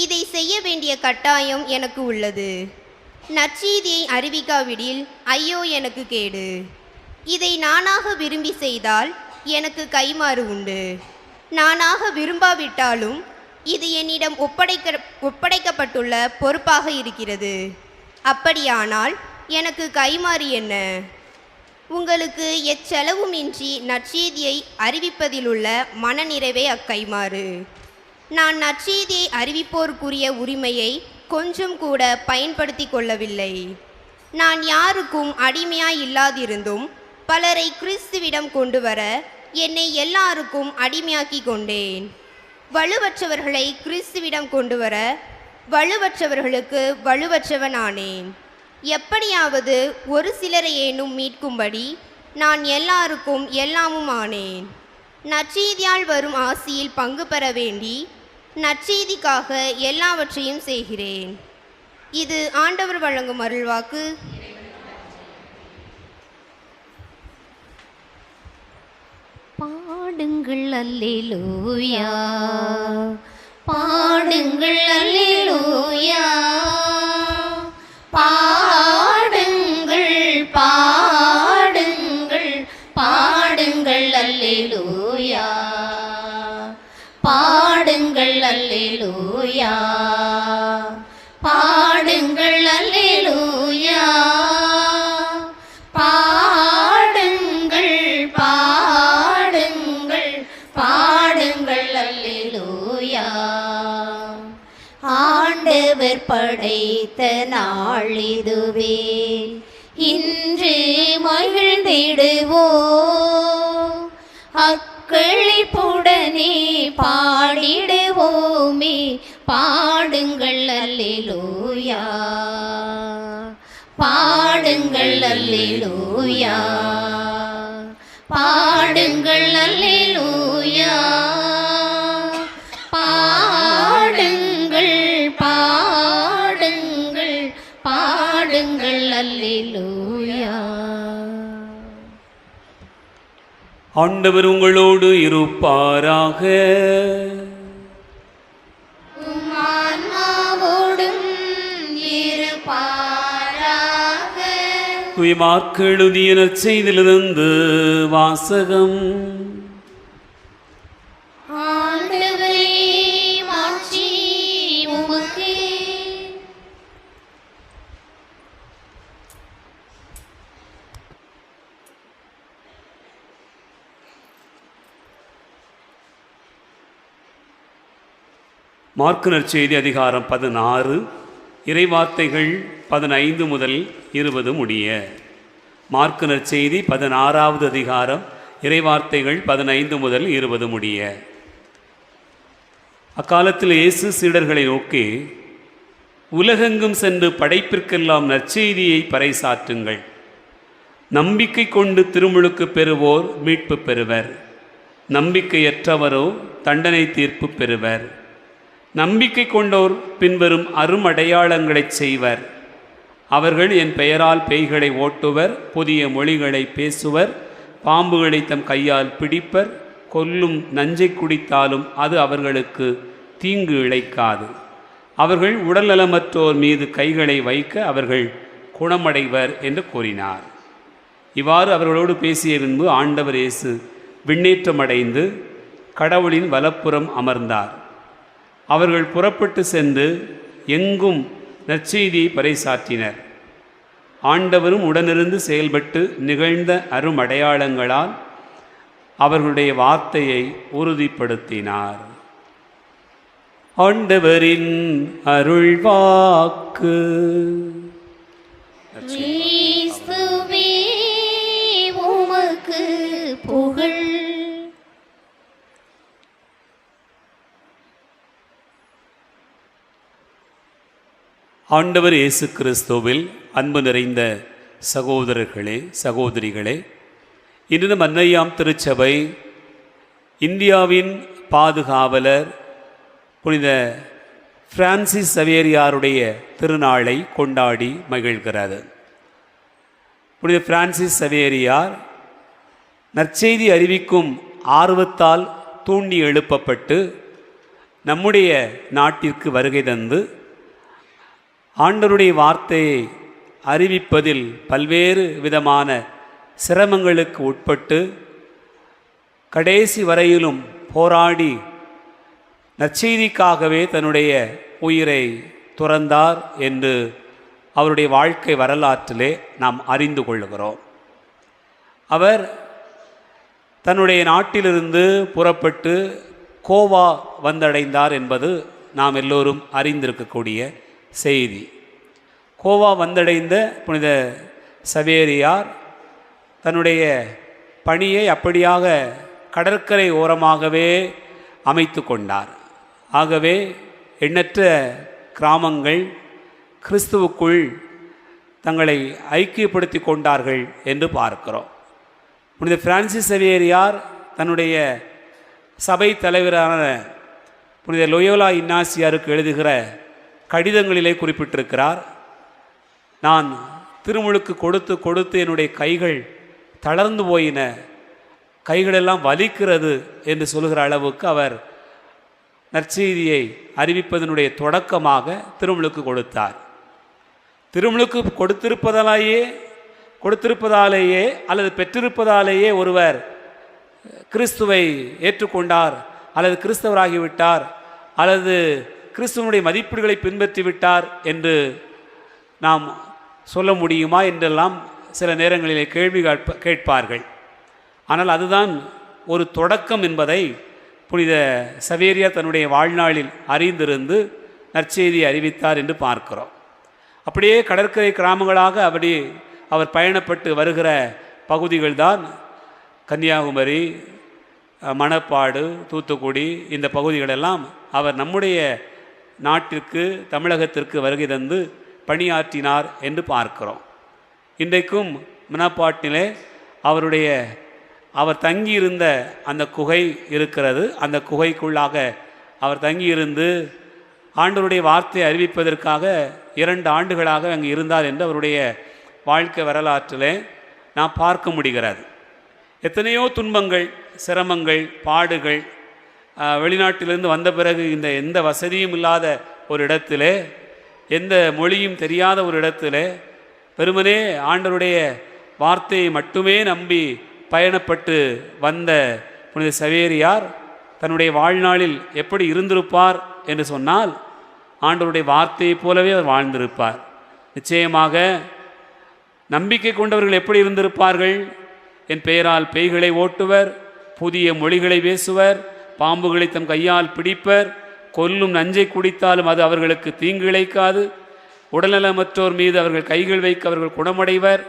இதை செய்ய வேண்டிய கட்டாயம் எனக்கு உள்ளது. நற்செய்தியை அறிவிக்காவிடில் ஐயோ எனக்கு கேடு. இதை நானாக விரும்பி செய்தால் எனக்கு கைமாறு உண்டு. நானாக விரும்பாவிட்டாலும் இது என்னிடம் ஒப்படைக்கப்பட்டுள்ள பொறுப்பாக இருக்கிறது. அப்படியானால் எனக்கு கைமாறு என்ன? உங்களுக்கு எச்செலவுமின்றி நற்செய்தியை அறிவிப்பதிலுள்ள மனநிறைவே அக்கைமாறு. நான் நற்செய்தியை அறிவிப்போருக்குரிய உரிமையை கொஞ்சம் கூட பயன்படுத்தி கொள்ளவில்லை. நான் யாருக்கும் அடிமையாய் இல்லாதிருந்தும் பலரை கிறிஸ்துவிடம் கொண்டு வர என்னை எல்லாருக்கும் அடிமையாக்கி கொண்டேன். வலுவற்றவர்களை கிறிஸ்துவிடம் கொண்டு வர வலுவற்றவர்களுக்கு வலுவற்றவனானேன். எப்படியாவது ஒரு சிலரையேனும் மீட்கும்படி நான் எல்லாருக்கும் எல்லாமும் ஆனேன். நற்செய்தியால் வரும் ஆசியில் பங்கு பெற வேண்டி நற்செய்திக்காக எல்லாவற்றையும் செய்கிறேன். இது ஆண்டவர் வழங்கும் அருள்வாக்கு. பாடுங்கள் அல்லேலூயா, பாடுங்கள் அல்லேலூயா, பாடுங்கள் பாடுங்கள் பாடுங்கள் அல்லேலூயா, பாடுங்கள் அல்லேலூயா, பாடுங்கள் அல்லேலூயா, பாடுங்கள் பாடுங்கள் பாடுங்கள் அல்லேலூயா. ஆண்டவர் படைத்த நாளிதுவே, இன்று மகிழ்ந்திடுவோம், அக்களிப்புடனே பாடிடுவோமே. பாடுங்கள் அல்லேலூயா, பாடுங்கள் அல்லேலூயா, பாடுங்கள் அல்லேலூயா, பாடுங்கள் பாடுங்கள் பாடுங்கள் அல்லேலூயா. ஆண்டவர் உங்களோடு இருப்பாராக. ஆன்மாவோடும் இருப்பாராக. மாற்கு எழுதிய நற்செய்தியிலிருந்து வாசகம். ஆண்டவரே, மாட்சி உமக்கே. மாற்கு நற்செய்தி அதிகாரம் 16, இறைவார்த்தைகள் 15 முதல் 20 முடிய. மாற்கு நற்செய்தி 16வது அதிகாரம், இறைவார்த்தைகள் 15 முதல் 20 முடிய. அக்காலத்தில் இயேசு சீடர்களை நோக்கி, உலகெங்கும் சென்று படைப்பிற்கெல்லாம் நற்செய்தியை பறைசாற்றுங்கள். நம்பிக்கை கொண்டு திருமுழுக்கு பெறுவோர் மீட்பு பெறுவர், நம்பிக்கையற்றவரோ தண்டனை தீர்ப்பு பெறுவர். நம்பிக்கை கொண்டோர் பின்வரும் அருமடையாளங்களைச் செய்வர். அவர்கள் என் பெயரால் பேய்களை ஓட்டுவர், புதிய மொழிகளை பேசுவர், பாம்புகளை தம் கையால் பிடிப்பர், கொல்லும் நஞ்சை குடித்தாலும் அது அவர்களுக்கு தீங்கு இழைக்காது. அவர்கள் உடல்நலமற்றோர் மீது கைகளை வைக்க அவர்கள் குணமடைவர் என்று கூறினார். இவ்வாறு அவர்களோடு பேசிய பின்பு ஆண்டவர் இயேசு விண்ணேற்றமடைந்து கடவுளின் வலப்புறம் அமர்ந்தார். அவர்கள் புறப்பட்டு சென்று எங்கும் நற்செய்தியை பறைசாற்றினர். ஆண்டவரும் உடனிருந்து செயல்பட்டு நிகழ்ந்த அருமடையாளங்களால் அவர்களுடைய வார்த்தையை உறுதிப்படுத்தினார். ஆண்டவரின் அருள்வாக்கு. கிறிஸ்துவே உமக்கு புகழ். ஆண்டவர் இயேசு கிறிஸ்துவில் அன்பு நிறைந்த சகோதரர்களே, சகோதரிகளே, இன்று மன்னையாம் திருச்சபை இந்தியாவின் பாதுகாவலர் புனித பிரான்சிஸ் சவேரியாருடைய திருநாளை கொண்டாடி மகிழ்கிறது. புனித பிரான்சிஸ் சவேரியார் நற்செய்தி அறிவிக்கும் ஆர்வத்தால் தூண்டி எழுப்பப்பட்டு நம்முடைய நாட்டிற்கு வருகை தந்து ஆண்டவருடைய வார்த்தையை அறிவிப்பதில் பல்வேறு விதமான சிரமங்களுக்கு உட்பட்டு கடைசி வரையிலும் போராடி நற்செய்திக்காகவே தன்னுடைய உயிரை துறந்தார் என்று அவருடைய வாழ்க்கை வரலாற்றிலே நாம் அறிந்து கொள்கிறோம். அவர் தன்னுடைய நாட்டிலிருந்து புறப்பட்டு கோவா வந்தடைந்தார் என்பது நாம் எல்லோரும் அறிந்திருக்கக்கூடிய செய்தி. கோவா வந்தடைந்த புனித சவேரியார் தன்னுடைய பணியை அப்படியாக கடற்கரை ஓரமாகவே அமைத்து கொண்டார். ஆகவே எண்ணற்ற கிராமங்கள் கிறிஸ்துவுக்குள் தங்களை ஐக்கியப்படுத்தி கொண்டார்கள் என்று பார்க்கிறோம். புனித பிரான்சிஸ் சவேரியார் தன்னுடைய சபை தலைவரான புனித லோயோலா இன்னாசியாருக்கு எழுதுகிற கடிதங்களிலே குறிப்பிட்டிருக்கிறார். நான் திருமுழுக்கு கொடுத்து கொடுத்து என்னுடைய கைகள் தளர்ந்து போயின, கைகளெல்லாம் வலிக்கிறது என்று சொல்கிற அளவுக்கு அவர் நற்செய்தியை அறிவிப்பதனுடைய தொடக்கமாக திருமுழுக்கு கொடுத்தார். திருமுழுக்கு கொடுத்திருப்பதாலேயே அல்லது பெற்றிருப்பதாலேயே ஒருவர் கிறிஸ்துவை ஏற்றுக்கொண்டார் அல்லது கிறிஸ்தவராகிவிட்டார் அல்லது கிறிஸ்துவனுடைய மதிப்பீடுகளை பின்பற்றிவிட்டார் என்று நாம் சொல்ல முடியுமா என்றெல்லாம் சில நேரங்களிலே கேள்வி கேட்பார்கள். ஆனால் அதுதான் ஒரு தொடக்கம் என்பதை புனித சவேரியார் தன்னுடைய வாழ்நாளில் அறிந்திருந்து நற்செய்தியை அறிவித்தார் என்று பார்க்கிறோம். அப்படியே கடற்கரை கிராமங்களாக அவர் பயணப்பட்டு வருகிற பகுதிகள்தான் கன்னியாகுமரி, மணப்பாடு, தூத்துக்குடி, இந்த பகுதிகளெல்லாம் அவர் நம்முடைய நாட்டிற்கு, தமிழகத்திற்கு வருகை தந்து பணியாற்றினார் என்று பார்க்கிறோம். இன்றைக்கும் மணப்பாட்டிலே அவர் தங்கியிருந்த அந்த குகை இருக்கிறது. அந்த குகைக்குள்ளாக அவர் தங்கியிருந்து ஆண்டவருடைய வார்த்தையை அறிவிப்பதற்காக 2 ஆண்டுகளாக அங்கு இருந்தார் என்று அவருடைய வாழ்க்கை வரலாற்றிலே நாம் பார்க்க முடிகிறது. எத்தனையோ துன்பங்கள், சிரமங்கள், பாடுகள், வெளிநாட்டிலிருந்து வந்த பிறகு எந்த வசதியும் இல்லாத ஒரு இடத்திலே, எந்த மொழியும் தெரியாத ஒரு இடத்திலே வெறுமனே ஆண்டவருடைய வார்த்தையை மட்டுமே நம்பி பயணப்பட்டு வந்த புனித சவேரியார் தன்னுடைய வாழ்நாளில் எப்படி இருந்திருப்பார் என்று சொன்னால், ஆண்டவருடைய வார்த்தையைப் போலவே அவர் வாழ்ந்திருப்பார். நிச்சயமாக நம்பிக்கை கொண்டவர்கள் எப்படி இருந்திருப்பார்கள்? என் பெயரால் பேய்களை ஓட்டுவர், புதிய மொழிகளை பேசுவர், பாம்புகளை தம் கையால் பிடிப்பர், கொல்லும் நஞ்சை குடித்தாலும் அது அவர்களுக்கு தீங்கு இழைக்காது, உடல்நலமற்றோர் மீது அவர்கள் கைகள் வைக்க அவர்கள் குணமடைவர்.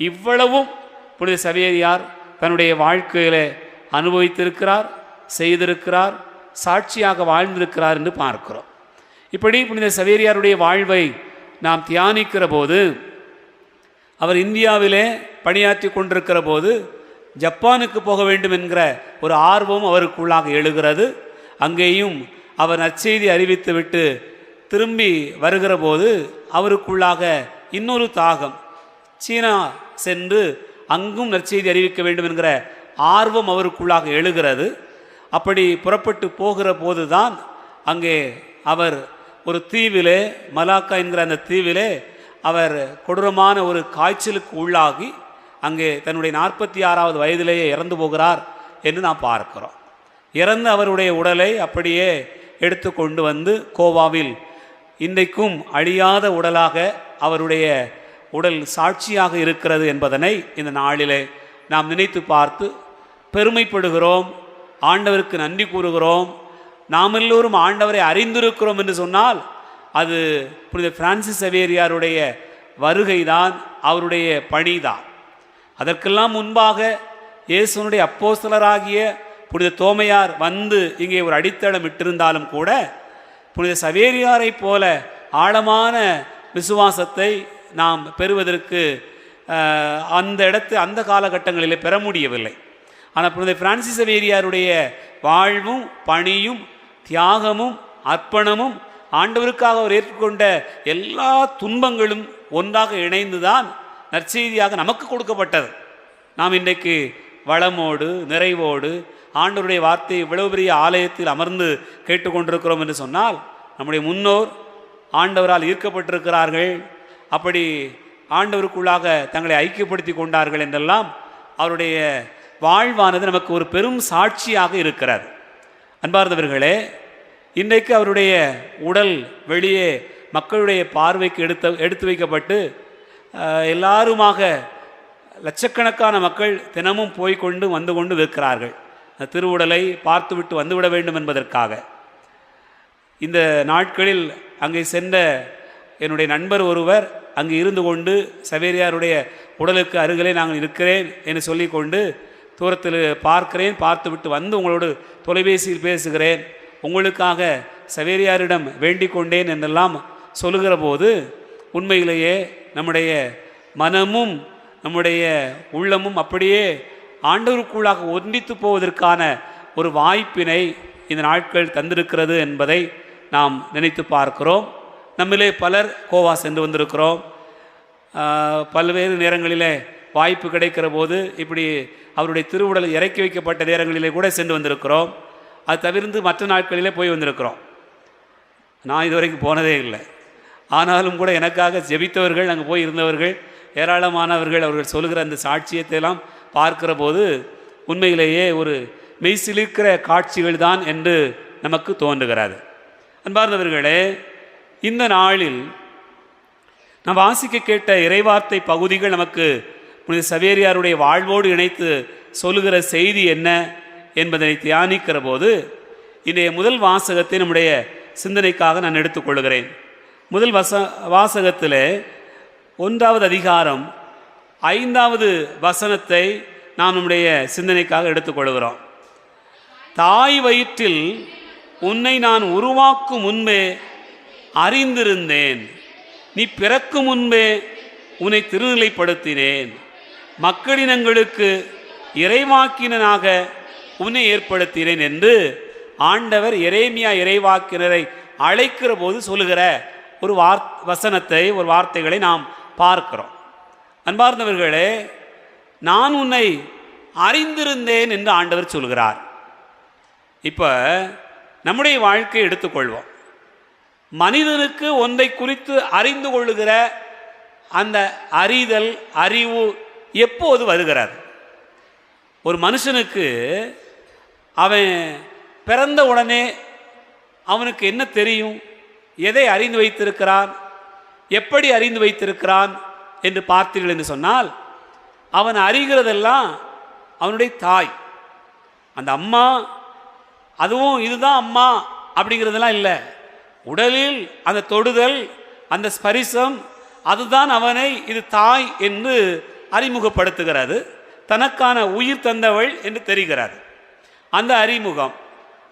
இவ்வளவும் புனித சவேரியார் தன்னுடைய வாழ்க்கையில் அனுபவித்திருக்கிறார், செய்திருக்கிறார், சாட்சியாக வாழ்ந்திருக்கிறார் என்று பார்க்கிறோம். இப்படி புனித சவேரியாருடைய வாழ்வை நாம் தியானிக்கிற போது, அவர் இந்தியாவிலே பணியாற்றி கொண்டிருக்கிற போது ஜப்பானுக்கு போக வேண்டும் என்கிற ஒரு ஆர்வம் அவருக்குள்ளாக எழுகிறது. அங்கேயும் அவர் நற்செய்தி அறிவித்துவிட்டு திரும்பி வருகிற போது அவருக்குள்ளாக இன்னொரு தாகம், சீனா சென்று அங்கும் நற்செய்தி அறிவிக்க வேண்டும் என்கிற ஆர்வம் அவருக்குள்ளாக எழுகிறது. அப்படி புறப்பட்டு போகிற போதுதான் அங்கே அவர் ஒரு தீவிலே, மலாக்கா என்கிற அந்த தீவிலே அவர் கொடூரமான ஒரு காய்ச்சலுக்கு உள்ளாகி அங்கே தன்னுடைய 46வது வயதிலேயே இறந்து போகிறார் என்று நாம் பார்க்கிறோம். இறந்த அவருடைய உடலை அப்படியே எடுத்து கொண்டு வந்து கோவாவில் இன்றைக்கும் அழியாத உடலாக அவருடைய உடல் சாட்சியாக இருக்கிறது என்பதனை இந்த நாளிலே நாம் நினைத்து பார்த்து பெருமைப்படுகிறோம், ஆண்டவருக்கு நன்றி கூறுகிறோம். நாம் எல்லோரும் ஆண்டவரை அறிந்திருக்கிறோம் என்று சொன்னால் அது புனித பிரான்சிஸ் சவேரியாருடைய வருகைதான், அவருடைய பணிதான். அதற்கெல்லாம் முன்பாக இயேசுனுடைய அப்போஸ்தலராகிய புனித தோமையார் வந்து இங்கே ஒரு அடித்தளம் இட்டிருந்தாலும் கூட புனித சவேரியாரை போல ஆழமான விசுவாசத்தை நாம் பெறுவதற்கு அந்த காலகட்டங்களிலே பெற முடியவில்லை. ஆனால் புனித பிரான்சிஸ் சவேரியாருடைய வாழ்வும் பணியும் தியாகமும் அர்ப்பணமும் ஆண்டவருக்காக அவர் ஏற்றுக்கொண்ட எல்லா துன்பங்களும் ஒன்றாக இணைந்துதான் நற்செய்தியாக நமக்கு கொடுக்கப்பட்டது. நாம் இன்றைக்கு வளமோடு நிறைவோடு ஆண்டவருடைய வார்த்தையை இவ்வளவு பெரிய ஆலயத்தில் அமர்ந்து கேட்டுக்கொண்டிருக்கிறோம் என்று சொன்னால் நம்முடைய முன்னோர் ஆண்டவரால் ஈர்க்கப்பட்டிருக்கிறார்கள், அப்படி ஆண்டவருக்குள்ளாக தங்களை ஐக்கியப்படுத்தி கொண்டார்கள் என்றெல்லாம் அவருடைய வாழ்வானது நமக்கு ஒரு பெரும் சாட்சியாக இருக்கிறது. அன்பார்ந்தவர்களே, இன்றைக்கு அவருடைய உடல் வெளியே மக்களுடைய பார்வைக்கு எடுத்து வைக்கப்பட்டு எல்லாருமாக லட்சக்கணக்கான மக்கள் தினமும் போய்கொண்டு வந்து கொண்டு இருக்கிறார்கள். திருவுடலை பார்த்துவிட்டு வந்துவிட வேண்டும் என்பதற்காக. இந்த நாட்களில் அங்கே சென்ற என்னுடைய நண்பர் ஒருவர் அங்கு இருந்து கொண்டு சவேரியாருடைய உடலுக்கு அருகிலே நாங்கள் இருக்கிறேன் என்று சொல்லிக்கொண்டு தூரத்தில் பார்க்கிறேன், பார்த்துவிட்டு வந்து உங்களோடு தொலைபேசியில் பேசுகிறேன், உங்களுக்காக சவேரியாரிடம் வேண்டிக் கொண்டேன் என்றெல்லாம் சொல்லுகிற போது உண்மையிலேயே நம்முடைய மனமும் நம்முடைய உள்ளமும் அப்படியே ஆண்டவருக்குள்ளாக ஒன்றித்து போவதற்கான ஒரு வாய்ப்பினை இந்த நாட்கள் தந்திருக்கிறது என்பதை நாம் நினைத்து பார்க்கிறோம். நம்மிலே பலர் கோவா சென்று வந்திருக்கிறோம். பல்வேறு நேரங்களிலே வாய்ப்பு கிடைக்கிற போது இப்படி அவருடைய திருவுடல் இறக்கி வைக்கப்பட்ட நேரங்களிலே கூட சென்று வந்திருக்கிறோம். அது தவிர்த்து மற்ற நாட்களிலே போய் வந்திருக்கிறோம். நான் இதுவரைக்கும் போனதே இல்லை. ஆனாலும் கூட எனக்காக ஜெபித்தவர்கள், அங்கே போய் இருந்தவர்கள் ஏராளமானவர்கள், அவர்கள் சொல்லுகிற அந்த சாட்சியத்தையெல்லாம் பார்க்கிற போது உண்மையிலேயே ஒரு மெய்சிலிருக்கிற காட்சிகள் தான் என்று நமக்கு தோன்றுகிறது. அன்பார்ந்தவர்களே, இந்த நாளில் நாம் வாசிக்க கேட்ட இறைவார்த்தை பகுதிகள் நமக்கு புனித சவேரியாருடைய வாழ்வோடு இணைத்து சொல்லுகிற செய்தி என்ன என்பதை தியானிக்கிற போது இன்றைய முதல் வாசகத்தை நம்முடைய சிந்தனைக்காக நான் எடுத்துக்கொள்கிறேன். முதல் வாசகத்தில் 1வது அதிகாரம் 5வது வசனத்தை நாம் நம்முடைய சிந்தனைக்காக எடுத்துக்கொள்கிறோம். தாய் வயிற்றில் உன்னை நான் உருவாக்கும் முன்பே அறிந்திருந்தேன், நீ பிறக்கும் முன்பே உன்னை திருநிலைப்படுத்தினேன், மக்களினங்களுக்கு இறைவாக்கினனாக உன்னை ஏற்படுத்தினேன் என்று ஆண்டவர் எரேமியா இறைவாக்கினரை அழைக்கிற போது சொல்லுகிற ஒரு வசனத்தை, ஒரு வார்த்தைகளை நாம் பார்க்கிறோம். அன்பார்ந்தவர்களே, நான் உன்னை அறிந்திருந்தேன் என்று ஆண்டவர் சொல்கிறார். இப்போ நம்முடைய வாழ்க்கையை எடுத்துக்கொள்வோம். மனிதனுக்கு ஒன்றை குறித்து அறிந்து கொள்ளுகிற அந்த அறிதல், அறிவு எப்போது வருகிறது? ஒரு மனுஷனுக்கு அவன் பிறந்த உடனே அவனுக்கு என்ன தெரியும்? எதை அறிந்து வைத்திருக்கிறான்? எப்படி அறிந்து வைத்திருக்கிறான் என்று பார்த்தீர்கள் என்று சொன்னால், அவன் அறிகிறதெல்லாம் அவனுடைய தாய். அந்த அம்மா, அதுவும் இதுதான் அம்மா அப்படிங்கிறதெல்லாம் இல்லை. உடலில் அந்த தொடுதல், அந்த ஸ்பரிசம், அதுதான் அவனை இது தாய் என்று அறிமுகப்படுத்துகிறது. தனக்கான உயிர் தந்தவள் என்று தெரிகிறது. அந்த அறிமுகம்,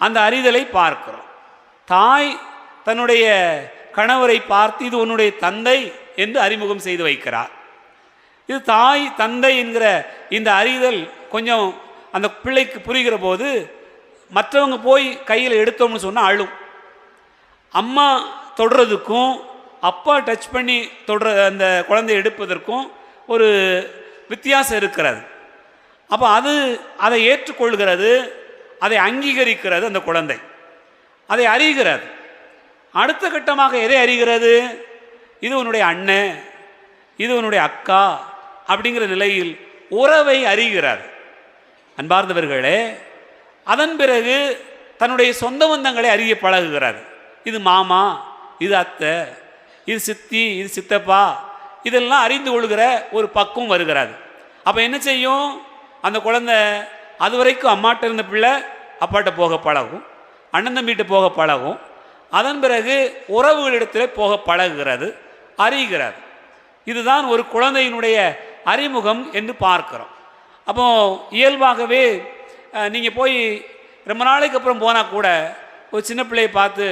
அந்த அறிதலை பார்க்கிறோம். தாய் தன்னுடைய கணவரை பார்த்து இது உன்னுடைய தந்தை என்று அறிமுகம் செய்து வைக்கிறார். இது தாய் தந்தை என்கிற இந்த அறிதல் கொஞ்சம் அந்த பிள்ளைக்கு புரிகிற போது மற்றவங்க போய் கையில் எடுத்தோம்னு சொன்னால் அழும். அம்மா தொடுறதுக்கும் அப்பா டச் பண்ணி தொடுற அந்த குழந்தையை எடுப்பதற்கும் ஒரு வித்தியாசம் இருக்கிறது. அப்போ அதை ஏற்றுக்கொள்கிறது, அதை அங்கீகரிக்கிறது அந்த குழந்தை, அதை அறிகிறது. அடுத்த கட்டமாக எதை அறிகிறது? இது உன்னுடைய அண்ணன், இது உன்னுடைய அக்கா அப்படிங்கிற நிலையில் உறவை அறிகிறார். அன்பார்ந்தவர்களே, அதன் பிறகு தன்னுடைய சொந்த பந்தங்களை அறிய பழகுகிறார். இது மாமா, இது அத்தை, இது சித்தி, இது சித்தப்பா, இதெல்லாம் அறிந்து கொள்கிற ஒரு பக்குவம் வருகிறார். அப்போ என்ன செய்யும் அந்த குழந்தை? அது வரைக்கும் அம்மாட்ட இருந்த பிள்ளை அப்பாட்ட போக பழகும், அண்ணன் தம்பிகிட்ட போக பழகும். அதன் பிறகு உறவுகளிடத்தில் போக பழகுகிறது, அறிகிறது. இதுதான் ஒரு குழந்தையினுடைய அறிமுகம் என்று பார்க்கிறோம். அப்போ இயல்பாகவே நீங்கள் போய் ரொம்ப நாளைக்கு அப்புறம் போனால் கூட ஒரு சின்ன பிள்ளையை பார்த்து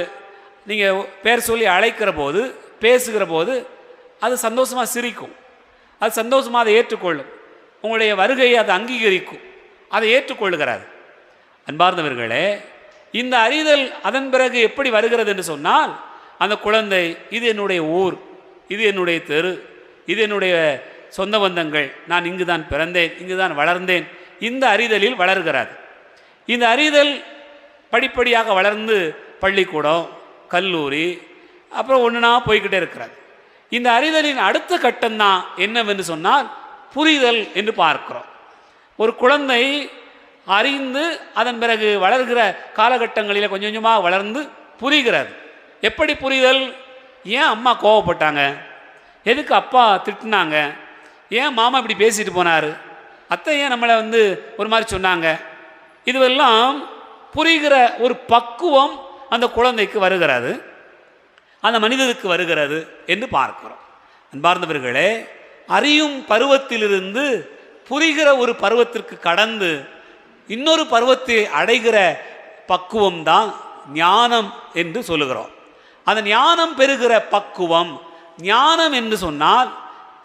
நீங்கள் பேர் சொல்லி அழைக்கிற போது, பேசுகிற போது அது சந்தோஷமாக சிரிக்கும், அது சந்தோஷமாக அதை ஏற்றுக்கொள்ளும், உங்களுடைய வருகையை அதை அங்கீகரிக்கும், அதை ஏற்றுக்கொள்கிறார். அன்பார்ந்தவர்களே, இந்த அறிதல் அதன் பிறகு எப்படி வருகிறது என்று சொன்னால், அந்த குழந்தை இது என்னுடைய ஊர், இது என்னுடைய தெரு, இது என்னுடைய சொந்த பந்தங்கள், நான் இங்கு தான் பிறந்தேன், இங்கு தான் வளர்ந்தேன், இந்த அறிதலில் வளர்கிறார். இந்த அறிதல் படிப்படியாக வளர்ந்து பள்ளிக்கூடம், கல்லூரி, அப்புறம் ஒன்றுனா போய்கிட்டே இருக்கிறார். இந்த அறிதலின் அடுத்த கட்டம்தான் என்னவென்று சொன்னால் புரிதல் என்று பார்க்கிறோம். ஒரு குழந்தை அறிந்து அதன் பிறகு வளர்கிற காலகட்டங்களில் கொஞ்சம் கொஞ்சமாக வளர்ந்து புரிகிறது. எப்படி புரிதல்? ஏன் அம்மா கோவப்பட்டாங்க, எதுக்கு அப்பா திட்டினாங்க, ஏன் மாமா இப்படி பேசிட்டு போனார், அத்தை ஏன் நம்மளை ஒரு மாதிரி சொன்னாங்க, இதுவெல்லாம் புரிகிற ஒரு பக்குவம் அந்த குழந்தைக்கு வருகிறது, அந்த மனிதனுக்கு வருகிறது என்று பார்க்கிறோம். அன்பார்ந்தவர்களே, அறியும் பருவத்திலிருந்து புரிகிற ஒரு பருவத்திற்கு கடந்து இன்னொரு பருவத்தை அடைகிற பக்குவம்தான் ஞானம் என்று சொல்லுகிறோம். அந்த ஞானம் பெறுகிற பக்குவம், ஞானம் என்று சொன்னால்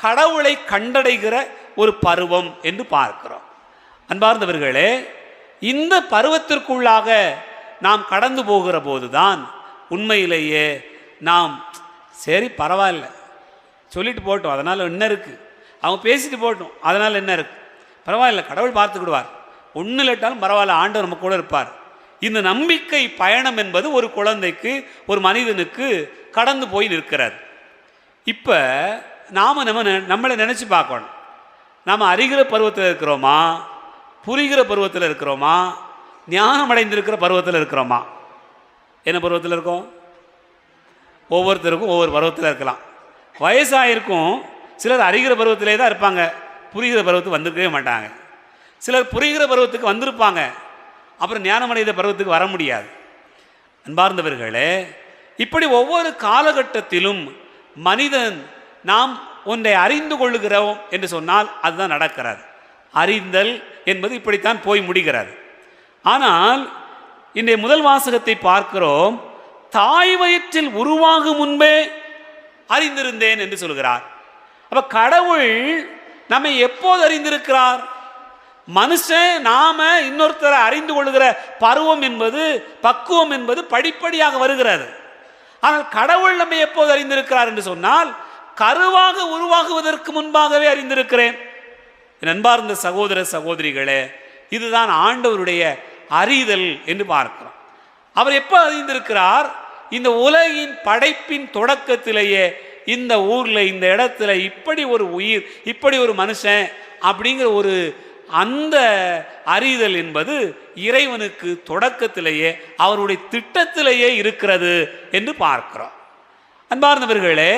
கடவுளை கண்டடைகிற ஒரு பருவம் என்று பார்க்கிறோம். அன்பார்ந்தவர்களே, இந்த பருவத்திற்குள்ளாக நாம் கடந்து போகிற போதுதான் உண்மையிலேயே நாம் சரி பரவாயில்ல சொல்லிட்டு போட்டோம், அதனால் என்ன இருக்குது, அவங்க பேசிட்டு போட்டோம், அதனால் என்ன இருக்குது, பரவாயில்ல கடவுள் பார்த்துக்கிடுவார், ஒன்றும் இல்லாட்டாலும் பரவாயில்ல ஆண்டவர் நம்ம கூட இருப்பார். இந்த நம்பிக்கை பயணம் என்பது ஒரு குழந்தைக்கு, ஒரு மனிதனுக்கு கடந்து போய் நிற்கிறார். இப்போ நம்மளை நினச்சி பார்க்கணும், நாம் அறிகிற பருவத்தில் இருக்கிறோமா, புரிகிற பருவத்தில் இருக்கிறோமா, ஞானம் அடைந்திருக்கிற பருவத்தில் இருக்கிறோமா? என்ன பருவத்தில் இருக்கோம்? ஒவ்வொருத்தருக்கும் ஒவ்வொரு பருவத்தில் இருக்கலாம். வயசாயிருக்கும் சிலர் அறிகிற பருவத்திலே தான் இருப்பாங்க, புரிகிற பருவத்துக்கு வந்திருக்கவே மாட்டாங்க. சிலர் புரிகிற பருவத்துக்கு வந்திருப்பாங்க, அப்புறம் ஞானமடைந்த பருவத்துக்கு வர முடியாது. அன்பார்ந்தவர்களே, இப்படி ஒவ்வொரு காலகட்டத்திலும் மனிதன் நாம் ஒன்றை அறிந்து கொள்ளுகிறோம் என்று சொன்னால் அதுதான் நடக்கிறது. அறிந்தல் என்பது இப்படித்தான் போய் முடிகிறது. ஆனால் இன்றைய முதல் வாசகத்தை பார்க்கிறோம், தாய் வயிற்றில் உருவாகும் முன்பே அறிந்திருந்தேன் என்று சொல்கிறார். அப்ப கடவுள் நம்மை எப்போது அறிந்திருக்கிறார்? மனுஷன் நாம இன்னொருத்தரை அறிந்து கொள்கிற பருவம் என்பது, பக்குவம் என்பது படிப்படியாக வருகிறது. ஆனால் கடவுள் நம்மை எப்போது அறிந்திருக்கிறார் என்று சொன்னால் கருவாக உருவாகுவதற்கு முன்பாகவே அறிந்திருக்கிறேன். என் அன்பார்ந்த சகோதர சகோதரிகளே, இதுதான் ஆண்டவருடைய அறிதல் என்று பார்க்கிறோம். அவர் எப்போ அறிந்திருக்கிறார்? இந்த உலகின் படைப்பின் தொடக்கத்திலேயே இந்த ஊரில், இந்த இடத்துல இப்படி ஒரு உயிர், இப்படி ஒரு மனுஷன் அப்படிங்கிற ஒரு அந்த அறிதல் என்பது இறைவனுக்கு தொடக்கத்திலேயே அவருடைய திட்டத்திலேயே இருக்கிறது என்று பார்க்கிறோம். அன்பார்ந்தவர்களே,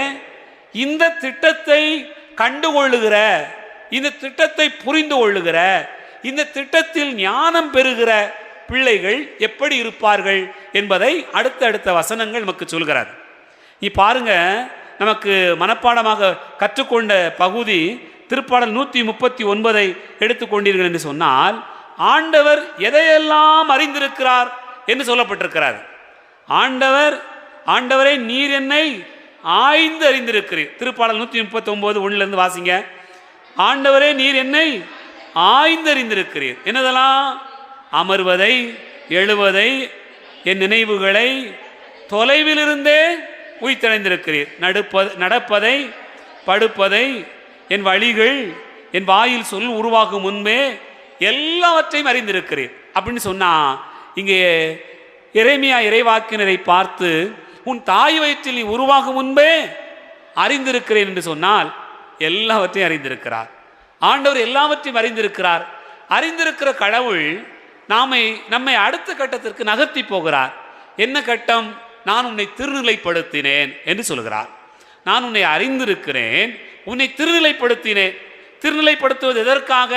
இந்த திட்டத்தை கண்டுகொள்ளுகிற, இந்த திட்டத்தை புரிந்து கொள்ளுகிற, இந்த திட்டத்தில் ஞானம் பெறுகிற பிள்ளைகள் எப்படி இருப்பார்கள் என்பதை அடுத்தடுத்த வசனங்கள் நமக்கு சொல்கிறார். நீ பாருங்க, நமக்கு மனப்பாடமாக கற்றுக்கொண்ட பகுதி திருப்பாடல் 139 எடுத்துக்கொண்டீர்கள் என்று சொன்னால், ஆண்டவர் எதையெல்லாம் அறிந்திருக்கிறார் என்று சொல்லப்பட்டிருக்கிறார். ஆண்டவரே நீர் என்னை ஆய்ந்து அறிந்திருக்கிறீர். திருப்பாடல் 139 1 வாசிங்க. ஆண்டவரே நீர் என்னை ஆய்ந்து அறிந்திருக்கிறீர். என்னதெல்லாம்? அமர்வதை, எழுவதை, என் நினைவுகளை தொலைவிலிருந்தே உய்த்தடைந்திருக்கிறீர். நடப்பதை, படுப்பதை, என் வழிகள், என் வாயில் சொல் உருவாகும் முன்பே எல்லாவற்றையும் அறிந்திருக்கிறேன் அப்படின்னு சொன்னா, இங்கே எரேமியா இறைவாக்கினரை பார்த்து உன் தாய் வயிற்றில் நீ உருவாகும் முன்பே அறிந்திருக்கிறேன் என்று சொன்னால் எல்லாவற்றையும் அறிந்திருக்கிறார். ஆண்டவர் எல்லாவற்றையும் அறிந்திருக்கிறார். அறிந்திருக்கிற கடவுள் நம்மை அடுத்த கட்டத்திற்கு நகர்த்தி போகிறார். என்ன கட்டம்? நான் உன்னை திருநிலைப்படுத்தினேன் என்று சொல்கிறார். நான் உன்னை அறிந்திருக்கிறேன், உன்னை திருநிலைப்படுத்தினேன். திருநிலைப்படுத்துவது எதற்காக?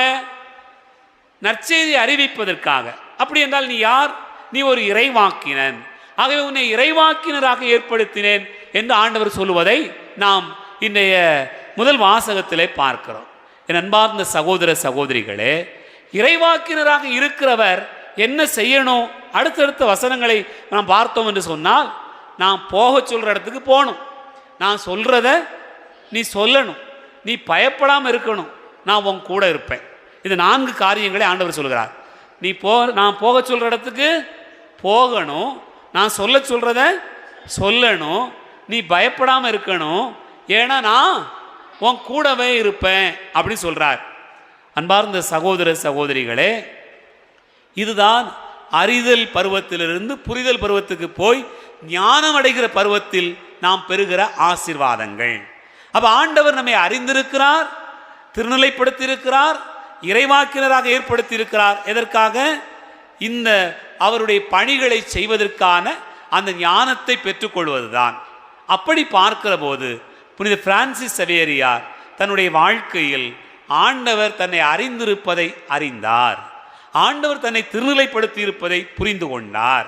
நற்செய்தி அறிவிப்பதற்காக. அப்படி என்றால் நீ யார்? நீ ஒரு இறைவாக்கினன். ஆகவே உன்னை இறைவாக்கினராக ஏற்படுத்தினேன் என்று ஆண்டவர் சொல்லுவதை நாம் இன்றைய முதல் வாசகத்திலே பார்க்கிறோம். என் அன்பார்ந்த சகோதர சகோதரிகளே, இறைவாக்கினராக இருக்கிறவர் என்ன செய்யணும்? அடுத்தடுத்த வசனங்களை நாம் பார்த்தோம் என்று சொன்னால், நான் போக சொல்கிற இடத்துக்கு போகணும், நான் சொல்கிறத நீ சொல்லணும், நீ பயப்படாமல் இருக்கணும், நான் உன் கூட இருப்பேன். இந்த 4 காரியங்களை ஆண்டவர் சொல்கிறார். நான் போக சொல்கிற இடத்துக்கு போகணும், நான் சொல்கிறத சொல்லணும், நீ பயப்படாமல் இருக்கணும், ஏன்னா நான் உன் கூடவே இருப்பேன் அப்படின்னு சொல்கிறார். அன்பார்ந்த சகோதர சகோதரிகளே, இதுதான் அறிதல் பருவத்திலிருந்து புரிதல் பருவத்துக்கு போய் ஞானம் அடைகிற பருவத்தில் நாம் பெறுகிற ஆசீர்வாதங்கள். அப்போ ஆண்டவர் நம்மை அறிந்திருக்கிறார், திருநிலைப்படுத்தியிருக்கிறார், இறைவாக்கினராக ஏற்படுத்தியிருக்கிறார். எதற்காக? இந்த அவருடைய பணிகளை செய்வதற்கான அந்த ஞானத்தை பெற்றுக்கொள்வதுதான். அப்படி பார்க்கிற போது புனித பிரான்சிஸ் சவேரியார் தன்னுடைய வாழ்க்கையில் ஆண்டவர் தன்னை அறிந்திருப்பதை அறிந்தார், ஆண்டவர் தன்னை திருநிலைப்படுத்தி இருப்பதை புரிந்து கொண்டார்,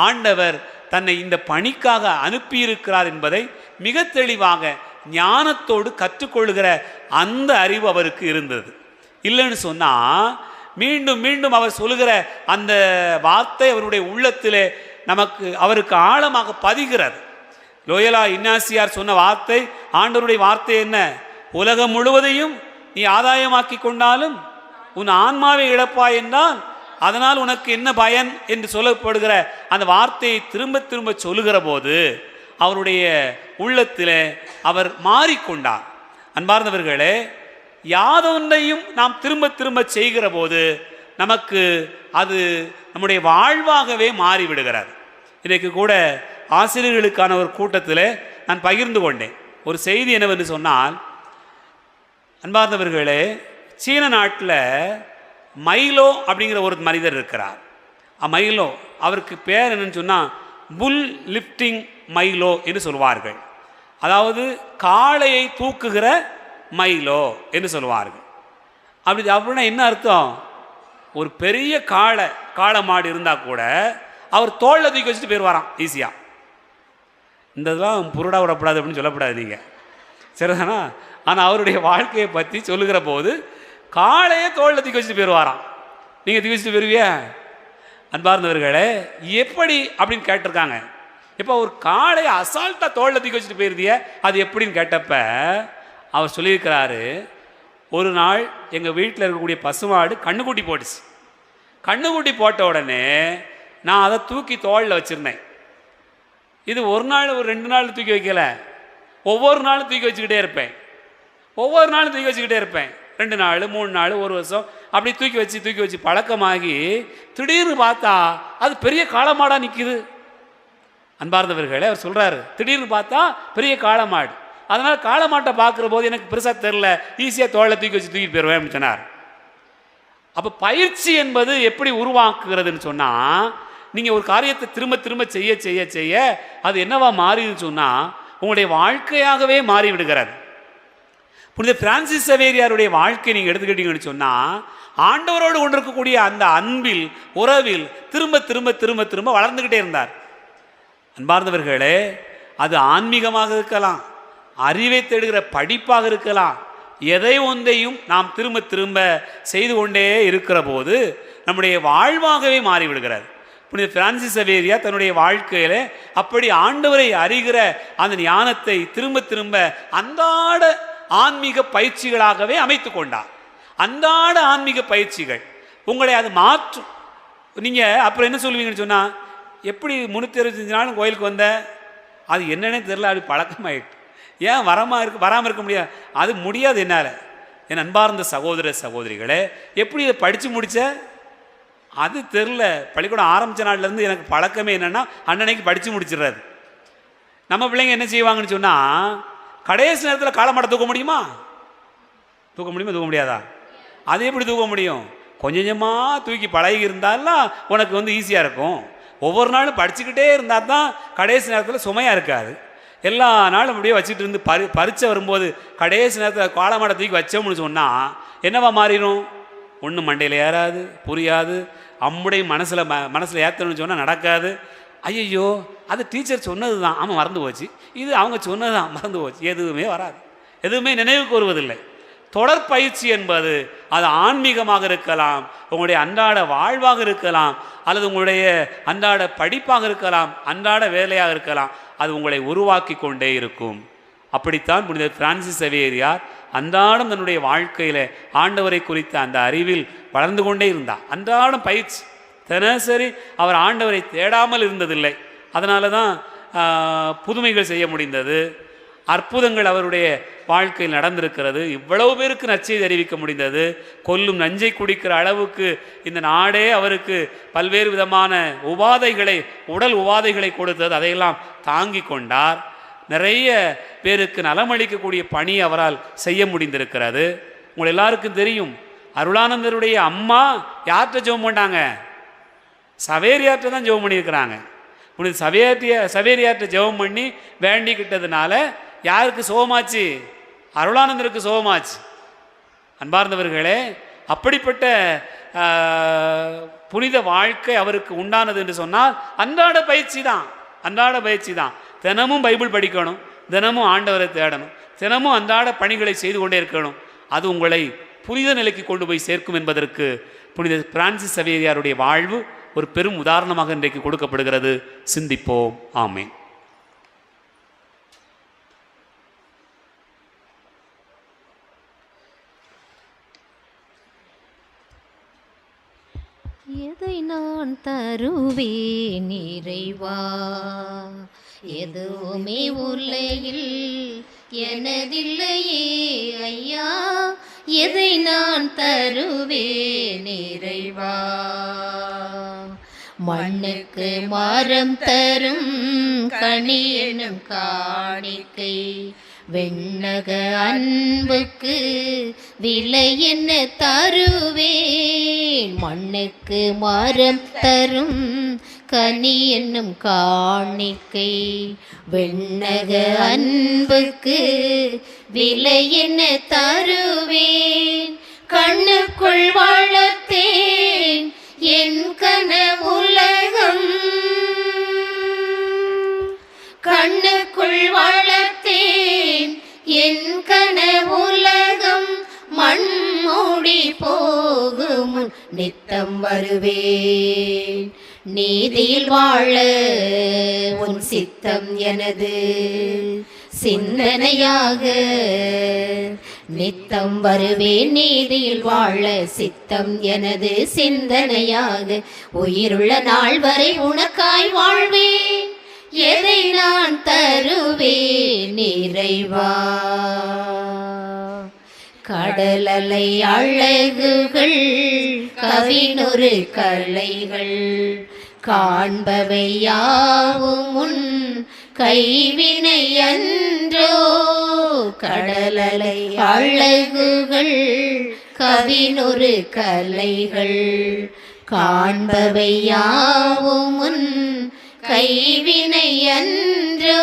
ஆண்டவர் தன்னை இந்த பணிக்காக அனுப்பியிருக்கிறார் என்பதை மிக தெளிவாக ஞானத்தோடு கற்றுக்கொள்கிற அந்த அறிவு அவருக்கு இருந்தது. இல்லைன்னு சொன்னால் மீண்டும் மீண்டும் அவர் சொல்லுகிற அந்த வார்த்தை அவருடைய உள்ளத்திலே அவருக்கு ஆழமாக பதிகிறது. லோயலா இன்னாசியார் சொன்ன வார்த்தை, ஆண்டவருடைய வார்த்தை என்ன? உலகம் முழுவதையும் நீ ஆதாயமாக்கி கொண்டாலும் உன் ஆன்மாவை இழப்பாய் என்றால் அதனால் உனக்கு என்ன பயன் என்று சொல்லப்படுகிற அந்த வார்த்தையை திரும்ப திரும்ப சொல்லுகிற போது அவருடைய உள்ளத்தில் அவர் மாறிக்கொண்டார். அன்பார்ந்தவர்களே, யாதொன்றையும் நாம் திரும்ப திரும்ப செய்கிற போது நமக்கு அது நம்முடைய வாழ்வாகவே மாறிவிடுகிறது. இன்றைக்கு கூட ஆசிரியர்களுக்கான ஒரு கூட்டத்தில் நான் பகிர்ந்து கொண்டேன். ஒரு செய்தி என்னவென்று சொன்னால், அன்பார்ந்தவர்களே, சீன நாட்டில் மைலோ அப்படிங்கிற ஒரு மனிதர் இருக்கிறார். மைலோ, அவருக்கு பேர் என்னன்னு சொன்னால் புல் லிஃப்டிங் மைலோ என்று சொல்வார்கள். அதாவது காளையை தூக்குகிற மைலோ என்று சொல்வார்கள். அப்படின்னா என்ன அர்த்தம்? ஒரு பெரிய காளை மாடு இருந்தால் கூட அவர் தோளில் தூக்கி வச்சுட்டு போயிடுவாராம் ஈஸியாக. இந்த இதெல்லாம் புருடா விடப்படாது அப்படின்னு சொல்லப்படாது நீங்கள், சரிதானா? ஆனால் அவருடைய வாழ்க்கையை பற்றி சொல்லுகிற போது காளையே தோளில் தூக்கி வச்சுட்டு போயிடுவாராம். நீங்கள் தூக்கி வச்சுட்டு போயிருவியா? அன்பார்ந்தவர்களே, எப்படி அப்படின்னு கேட்டிருக்காங்க. இப்போ ஒரு காளையை அசால்ட்டாக தோளில் தூக்கி வச்சுட்டு போயிருந்திய, அது எப்படின்னு கேட்டப்ப அவர் சொல்லியிருக்கிறாரு, ஒரு நாள் எங்கள் வீட்டில் இருக்கக்கூடிய பசுமாடு கண்ணுக்குட்டி போட்டுச்சு. கண்ணுக்குட்டி போட்ட உடனே நான் அதை தூக்கி தோளில் வச்சுருந்தேன். இது ஒரு நாள் ஒரு 2 நாள் தூக்கி வைக்கல, ஒவ்வொரு நாளும் தூக்கி வச்சுக்கிட்டே இருப்பேன். 2 நாள் 3 நாள் 1 வருஷம் அப்படி தூக்கி வச்சு பழக்கமாகி திடீர்னு பார்த்தா அது பெரிய காளமாடாக நிற்கிது. அன்பார்ந்தவர்களே, அவர் சொல்கிறாரு, திடீர்னு பார்த்தா பெரிய காளமாடு. அதனால் காளமாட்டை பார்க்குற போது எனக்கு பெருசாக தெரில, ஈஸியாக தோளை தூக்கி போயிடுவேன் அப்படின்னு சொன்னார். அப்போ பயிற்சி என்பது எப்படி உருவாக்குகிறதுன்னு சொன்னால், நீங்கள் ஒரு காரியத்தை திரும்ப திரும்ப செய்ய செய்ய செய்ய அது என்னவா மாறிடுன்னு சொன்னால் உங்களுடைய வாழ்க்கையாகவே மாறிவிடுகிறது. புனித பிரான்சிஸ் சவேரியாருடைய வாழ்க்கை நீங்கள் எடுத்துக்கிட்டீங்கன்னு சொன்னால், ஆண்டவரோடு கொண்டிருக்கக்கூடிய அந்த அன்பில் உறவில் திரும்ப திரும்ப திரும்ப திரும்ப வளர்ந்துக்கிட்டே இருந்தார். அன்பார்ந்தவர்களே, அது ஆன்மீகமாக இருக்கலாம், அறிவை தேடுகிற படிப்பாக இருக்கலாம், எதை ஒன்றையும் நாம் திரும்ப திரும்ப செய்து கொண்டே இருக்கிற போது நம்முடைய வாழ்வாகவே மாறிவிடுகிறது. புனித பிரான்சிஸ் சவேரியா தன்னுடைய வாழ்க்கையில் அப்படி ஆண்டவரை அறிகிற அந்த ஞானத்தை திரும்ப திரும்ப அன்றாட ஆன்மீக பயிற்சிகளாகவே அமைத்து கொண்டார். அன்றாட ஆன்மீக பயிற்சிகள் உங்களை அது மாற்றும். நீங்கள் அப்புறம் என்ன சொல்லுவீங்கன்னு சொன்னால், எப்படி 365 நாளும் கோயிலுக்கு வந்த, அது என்னன்னே தெரில, அப்படி பழக்கமாயிட்டு, ஏன் வராமல் இருக்க முடியாது? அது முடியாது என்னால். என் அன்பார்ந்த சகோதர சகோதரிகளே, எப்படி இதை படித்து முடித்த அது தெரில. பள்ளிக்கூடம் ஆரம்பித்த நாள்லேருந்து எனக்கு பழக்கமே என்னென்னா அன்னன்னைக்கு படித்து முடிச்சிடுறது. நம்ம பிள்ளைங்க என்ன செய்வாங்கன்னு சொன்னால், கடைசி நேரத்தில் காலமாட தூக்க முடியுமா? தூக்க முடியாதா? அது எப்படி தூக்க முடியும்? கொஞ்சம் கொஞ்சமாக தூக்கி பழகி இருந்தாலும் உனக்கு ஈஸியாக இருக்கும். ஒவ்வொரு நாளும் படிச்சுக்கிட்டே இருந்தால் தான் கடைசி நேரத்தில் சுமையாக இருக்காது. எல்லா நாளும் அப்படியே வச்சுட்டு இருந்து பரீட்சை வரும்போது கடைசி நேரத்தில் காலமாட தூக்கி வச்சோம்னு சொன்னால் என்னவா மாறிடும்? ஒன்றும் மண்டையில் ஏறாது, புரியாது. அம்முடைய மனசில் ஏற்றணும்னு சொன்னால் நடக்காது. ஐயோ அது டீச்சர் சொன்னது தான், ஆமாம் மறந்து போச்சு, இது அவங்க சொன்னது தான் மறந்து போச்சு, எதுவுமே வராது, எதுவுமே நினைவுக்கு வருவதில்லை. தொடர் பயிற்சி என்பது அது ஆன்மீகமாக இருக்கலாம், உங்களுடைய அன்றாட வாழ்வாக இருக்கலாம், அல்லது உங்களுடைய அன்றாட படிப்பாக இருக்கலாம், அன்றாட வேலையாக இருக்கலாம். அது உங்களை உருவாக்கி கொண்டே இருக்கும். அப்படித்தான் புனித பிரான்சிஸ் சவேரியார் அன்றாடம் தன்னுடைய வாழ்க்கையில் ஆண்டவரை குறித்த அந்த அறிவில் வளர்ந்து கொண்டே இருந்தார். அன்றாடம் பயிற்சி, தினசரி அவர் ஆண்டவரை தேடாமல் இருந்ததில்லை. அதனால தான் புதுமைகள் செய்ய முடிந்தது, அற்புதங்கள் அவருடைய வாழ்க்கையில் நடந்திருக்கிறது, இவ்வளவு பேருக்கு நற்செய்தி அறிவிக்க முடிந்தது. கொல்லும் நஞ்சை குடிக்கிற அளவுக்கு இந்த நாடே அவருக்கு பல்வேறு விதமான உடல் உபாதைகளை கொடுத்தது. அதையெல்லாம் தாங்கி கொண்டார். நிறைய பேருக்கு நலமளிக்கக்கூடிய பணி அவரால் செய்ய முடிந்திருக்கிறது. உங்கள் எல்லாருக்கும் தெரியும், அருளானந்தருடைய அம்மா யார்கிட்ட ஜெபம் பண்ணாங்க? சவேரியார்கிட்ட தான் ஜெபம் பண்ணியிருக்கிறாங்க. உனக்கு சவேரியார்கிட்ட ஜெபம் பண்ணி வேண்டிக்கிட்டதுனால யாருக்கு சோகமாச்சு? அருளானந்தருக்கு சோகமாச்சு. அன்பார்ந்தவர்களே, அப்படிப்பட்ட புனித வாழ்க்கை அவருக்கு உண்டானது என்று சொன்னால் அன்றாட பயிற்சி தான். தினமும் பைபிள் படிக்கணும், தினமும் ஆண்டவரை தேடணும், தினமும் அன்றாட பணிகளை செய்து கொண்டே இருக்கணும். அது உங்களை புனித நிலைக்கு கொண்டு போய் சேர்க்கும் என்பதற்கு புனித பிரான்சிஸ் சவேரியாருடைய வாழ்வு ஒரு பெரும் உதாரணமாக இன்றைக்கு கொடுக்கப்படுகிறது. சிந்திப்போம். ஆமென். எதை நான் தருவேன் இறைவா, எதுவுமே உலகில் எனதில்லையே ஐயா, எதை நான் தருவேன் இறைவா. மண்ணுக்கு மரம் தரும் கனி எனும் காணிக்கை, வெண்ணக அன்புக்கு விலை என்ன தருவேன். மண்ணுக்கு மரம் தரும் கனி என்னும் காணிக்கை, வெண்ணக அன்புக்கு விலை என்ன தருவேன். கண்ணுக்குள் வளர்த்தேன் என் கனவுலகம், கண்ணுக்குள் வளர்த்தேன் என் கனவுலகம். மண் மூடி போகும் நித்தம் வருவேன், நீதியில் வாழ உன் சித்தம் எனது சிந்தனையாக. நித்தம் வருவேன், நீதியில் வாழ சித்தம் எனது சிந்தனையாக. உயிருள்ள நாள் வரை உனக்காய் வாழ்வேன், எதை நான் தருவேன் இறைவா. கடலலை அழகுகள் கவினொரு கலைகள், காண்பவை யாவும் உன் கைவினை அன்றோ. கடலலை அழகுகள் கவினொரு கலைகள், காண்பவை யாவும் உன் கைவினை அன்றோ.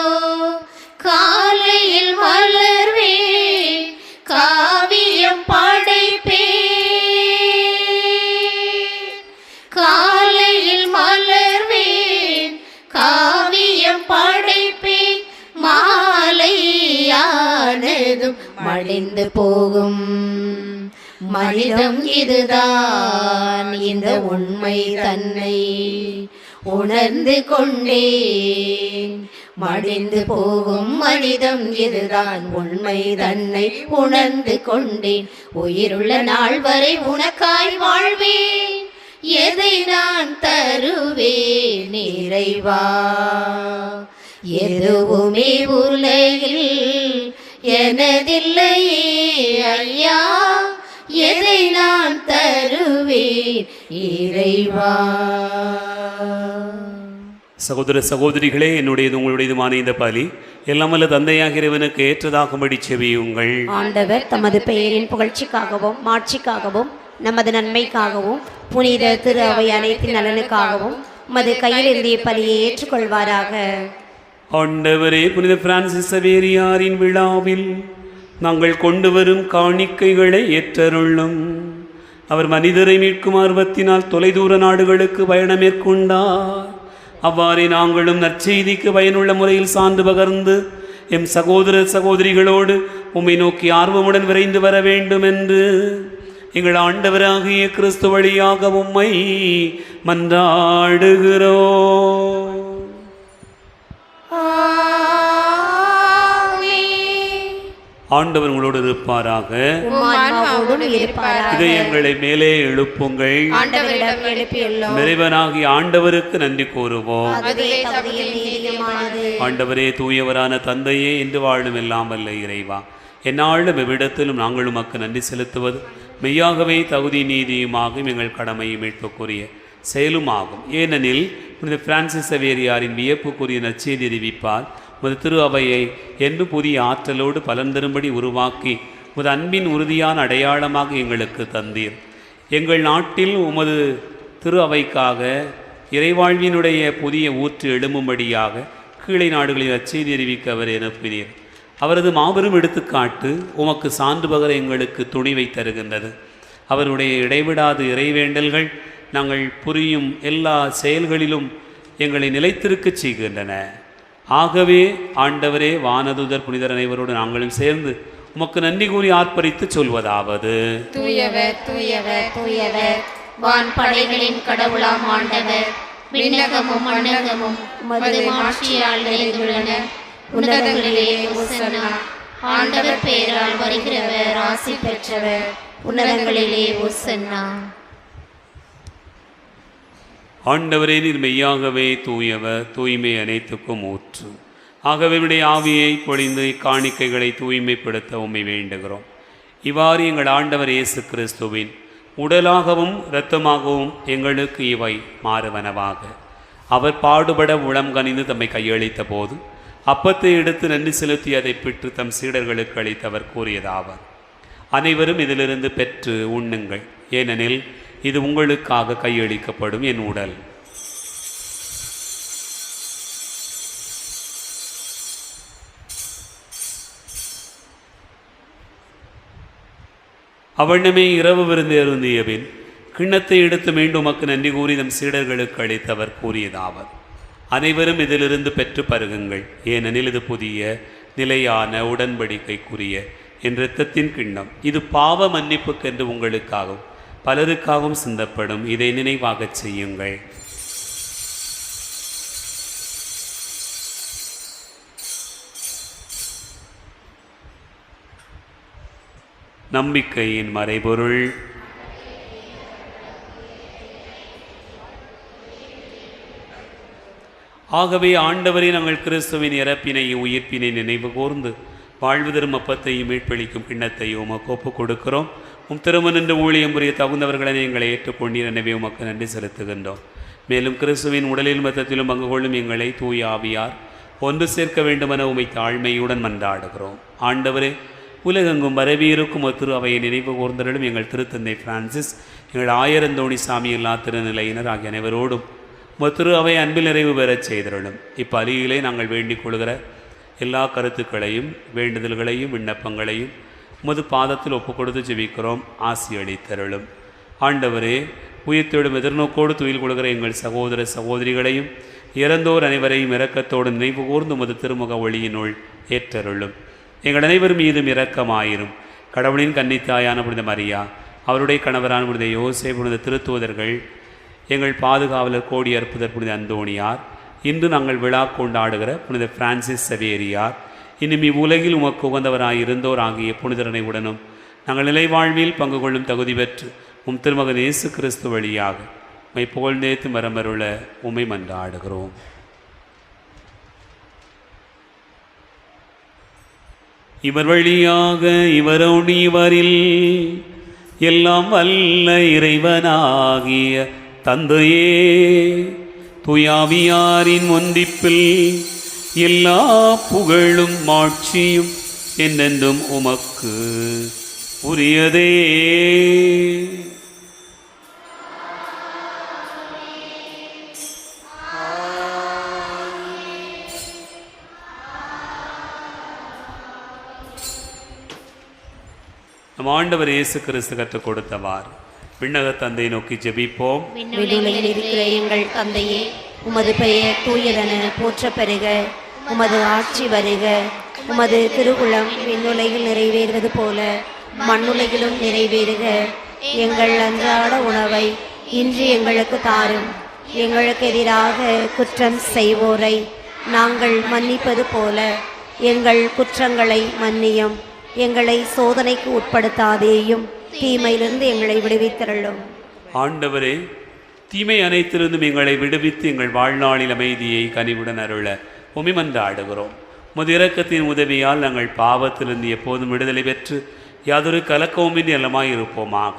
காலையில் மலர்வேன், காவியம் படைப்பேன். காலையில் மலர்வேன், காவியம் படைப்பேன். மாலையானதும் மடிந்து போகும் மனிதம் இதுதான், இந்த உண்மை தன்னை உணர்ந்து கொண்டேன். மடிந்து போகும் மனிதம் இதுதான், உண்மை தன்னை உணர்ந்து கொண்டேன். உயிருள்ள நாள் வரை உனக்காய் வாழ்வேன், எதை நான் தருவேன் இறைவா. எதுவுமே உலகில் எனதில்லையே ஐயா, எதை நான் தருவேன் இறைவா. சகோதர சகோதரிகளே, என்னுடையது உங்களுடையதுமான இந்த பலி எல்லாம் வல்ல தந்தையாக இறைவனுக்கு ஏற்றதாகும்படி செவியுங்கள். ஆண்டவர் தமது பெயரின் புகழ்ச்சிக்காகவும் மாட்சிக்காகவும் நமது நன்மைக்காகவும் புனித திரு அவை அனைத்தின் நலனுக்காகவும் மது கையில் இருந்திய பலியை ஏற்றுக்கொள்வாராக. ஆண்டவரே, புனித பிரான்சிஸ் சவேரியாரின் விழாவில் நாங்கள் கொண்டு வரும் காணிக்கைகளை ஏற்றருளும். அவர் மனிதரை மீட்கும் ஆர்வத்தினால் தொலைதூர நாடுகளுக்கு பயணம் மேற்கொண்டார். அவ்வாறே நாங்களும் நற்செய்திக்கு பயனுள்ள முறையில் சான்று பகர்ந்து எம் சகோதர சகோதரிகளோடு உம்மை நோக்கி ஆர்வமுடன் விரைந்து வர வேண்டும் என்று எங்கள் ஆண்டவராகிய கிறிஸ்து வழியாக உம்மை மன்றாடுகிறோம். ஆண்டவர் உங்களோடு இருப்பாராக. இதயங்களை மேலே எழுப்புங்கள். நிறைவனாகிய ஆண்டவருக்கு நன்றி கூறுவோம். ஆண்டவரே, தூயவரான தந்தையே, என்று வாழும் எல்லாம் வல்ல இறைவா, எந்நாளும் எவ்விடத்திலும் நாங்கள் உமக்கு நன்றி செலுத்துவது மெய்யாகவே தகுதி நீதியுமாகும் எங்கள் கடமையும் மீட்புக்குரிய செயலுமாகும். ஏனெனில் புனித பிரான்சிஸ் சவேரியாரின் வியப்புக்குரிய நற்செய்தி அறிவிப்பார் உமது திரு அவையை என்று புதிய ஆற்றலோடு பலன் தரும்படி உருவாக்கி உமது அன்பின் உறுதியான அடையாளமாக எங்களுக்கு தந்தீர். எங்கள் நாட்டில் உமது திரு அவைக்காக இறைவாழ்வினுடைய புதிய ஊற்று எழும்பும்படியாக கீழே நாடுகளில் நற்செய்தி அறிவிக்க அவர் அனுப்பினீர். அவரது மாபெரும் எடுத்துக்காட்டு உமக்கு சான்று பகர எங்களுக்கு துணிவை தருகின்றது. அவருடைய இடைவிடாத இறைவேண்டல்கள் நாங்கள் புரியும் எல்லா செயல்களிலும் எங்களை நிலைத்திருக்கச் செய்கின்றன. ஆகவே ஆண்டவரே, வானதுதர் புனிதர் அனைவரோடு நாங்களும் சேர்ந்து உமக்கு நன்றி கூறி ஆர்ப்பரித்து சொல்வதாவது: தூயவர் தூயவர் தூயவர், வான் படைகளின் கடவுளாம் ஆண்டவர், விண்ணகமும் மண்ணகமும் உமது மாட்சியால் நிறைந்துள்ளன. உன்னதங்களிலே ஓசன்னா. ஆண்டவர் பெயரால் வருகிறவர் ஆசி பெற்றவர். உன்னதங்களிலே ஓசன்னா. ஆண்டவரே, நீர் மெய்யாகவே தூயவர், தூய்மை அனைத்துக்கும் ஊற்று. ஆகவே உடைய ஆவியை பொழிந்து காணிக்கைகளை தூய்மைப்படுத்த உம்மை வேண்டுகிறோம். இவ்வாறு எங்கள் ஆண்டவர் இயேசு கிறிஸ்துவின் உடலாகவும் இரத்தமாகவும் எங்களுக்கு இவை மாறுவனவாக. அவர் பாடுபட உளம் கனிந்து தம்மை கையளித்த போது அப்பத்தை எடுத்து நன்றி செலுத்தி அதை பெற்று தம் சீடர்களுக்கு அளித்தவர் கூறியதாவர்: அனைவரும் இதிலிருந்து பெற்று உண்ணுங்கள், ஏனெனில் இது உங்களுக்காக கையளிக்கப்படும் என் உடல். அவ்வண்ணமே இரவு விருந்து அருந்திய பின் கிண்ணத்தை எடுத்து மீண்டும் உமக்கு நன்றி கூறி தம் சீடர்களுக்கு அளித்தவர் கூறியதாவர்: அனைவரும் இதிலிருந்து பெற்று பருகுங்கள், ஏனெனில் இது புதிய நிலையான உடன்படிக்கைக்குரிய என் இரத்தத்தின் கிண்ணம். இது பாவ மன்னிப்புக்கென்று உங்களுக்காகவும் பலருக்காகவும் சிந்தப்படும். இதை நினைவாகச் செய்யுங்கள். நம்பிக்கையின் மறைபொருள். ஆகவே ஆண்டவரே, நாங்கள் கிறிஸ்துவின் இறப்பினையும் உயிர்ப்பினை நினைவு கூர்ந்து வாழ்வு தரும் அப்பத்தையும் மீட்பளிக்கும் கிண்ணத்தையும் உமக்கு ஒப்புக் கொடுக்கிறோம். திருமணன்று ஊழியம் புரிய தகுந்தவர்களை எங்களை ஏற்றுக்கொண்டீர். எனவே உமக்கு நன்றி செலுத்துகின்றோம். மேலும் கிறிஸ்துவின் உடலிலும் மத்தத்திலும் பங்கு கொள்ளும் எங்களை தூய ஆவியார் ஒன்று சேர்க்க வேண்டுமென உமை தாழ்மையுடன் மன்றாடுகிறோம். ஆண்டவரே, உலகெங்கும் வரவியிருக்கும் திரு அவையை நினைவு கூர்ந்தரிலும் எங்கள் திருத்தந்தை பிரான்சிஸ், எங்கள் ஆயரந்தோணி சாமி எல்லா திருநிலையினர் ஆகிய அனைவரோடும் திரு அவை அன்பில் நிறைவு பெறச் செய்தருளும். இப்பலியிலே நாங்கள் வேண்டிக் கொள்கிற எல்லா கருத்துக்களையும் வேண்டுதல்களையும் விண்ணப்பங்களையும் உமது பாதத்தில் ஒப்புக் கொடுத்து ஜெபிக்கிறோம். ஆசி அளித்தருளும். ஆண்டவரே, உயிர்த்தெழும் எதிர்நோக்கோடு துயில் கொள்கிற எங்கள் சகோதர சகோதரிகளையும் இறந்தோர் அனைவரையும் இரக்கத்தோடு நினைவு கூர்ந்து உமது திருமுக ஒளியினுள் ஏற்றருளும். எங்கள் அனைவர் மீதும் இரக்கமாயிரும். கடவுளின் கன்னித்தாயான புனித மரியா, அவருடைய கணவரான புனித யோசேப்பு, புனித திருத்தூதர்கள், எங்கள் பாதுகாவலர் கோடி அற்புதர் புனித அந்தோணியார், இன்று நாங்கள் விழா கொண்டாடுகிற புனித பிரான்சிஸ் சவேரியார், இன்னும் இவ்வுலகில் உமக்கு உகந்தவராய் இருந்தோர் ஆகிய புனிதரனை உடனும் நாங்கள் நிலைவாழ்வில் பங்கு கொள்ளும் தகுதி பெற்று திருமகன் இயேசு கிறிஸ்து வழியாக உம்மை புகழ்ந்தேத்து மரமருள உம்மை மன்றாடுகிறோம். இவர் வழியாக இவரோடு இவரில் எல்லாம் வல்ல இறைவனாகிய தந்தையே துயாவியாரின் ஒன்றிப்பில் எல்லா புகழும் மாட்சியும் என்னென்றும் உமக்கு உரியதே. நம் ஆண்டவர் இயேசு கிறிஸ்து கற்றுக் கொடுத்தவார் விண்ணக தந்தை நோக்கி ஜெபிப்போம். விண்ணுலகில் இருக்கிற எங்கள் தந்தையே, உமது பெயர் தூயதென போற்ற பெறுக. உமது ஆட்சி வருக. உமது திருவுளம் விண்ணுலகில் நிறைவேறுவது போல மண்ணுலகிலும் நிறைவேறுக. எங்கள் அன்றாட உணவை இன்று எங்களுக்கு தாரும். எங்களுக்கு எதிராக குற்றம் செய்வோரை நாங்கள் மன்னிப்பது போல எங்கள் குற்றங்களை மன்னியும். எங்களை சோதனைக்கு உட்படுத்தாதேயும், தீமையிலிருந்து எங்களை விடுவித்தருளும். ஆண்டவரே, தீமை அனைத்திலிருந்தும் எங்களை விடுவித்து எங்கள் வாழ்நாளில் அமைதியை கனிவுடன் அருள உமிமன்றாடுகிறோம். உமது இரக்கத்தின் உதவியால் நாங்கள் பாவத்திலிருந்து எப்போதும் விடுதலை பெற்று யாதொரு கலக்கவுமின்றி நலமாய் இருப்போமாக.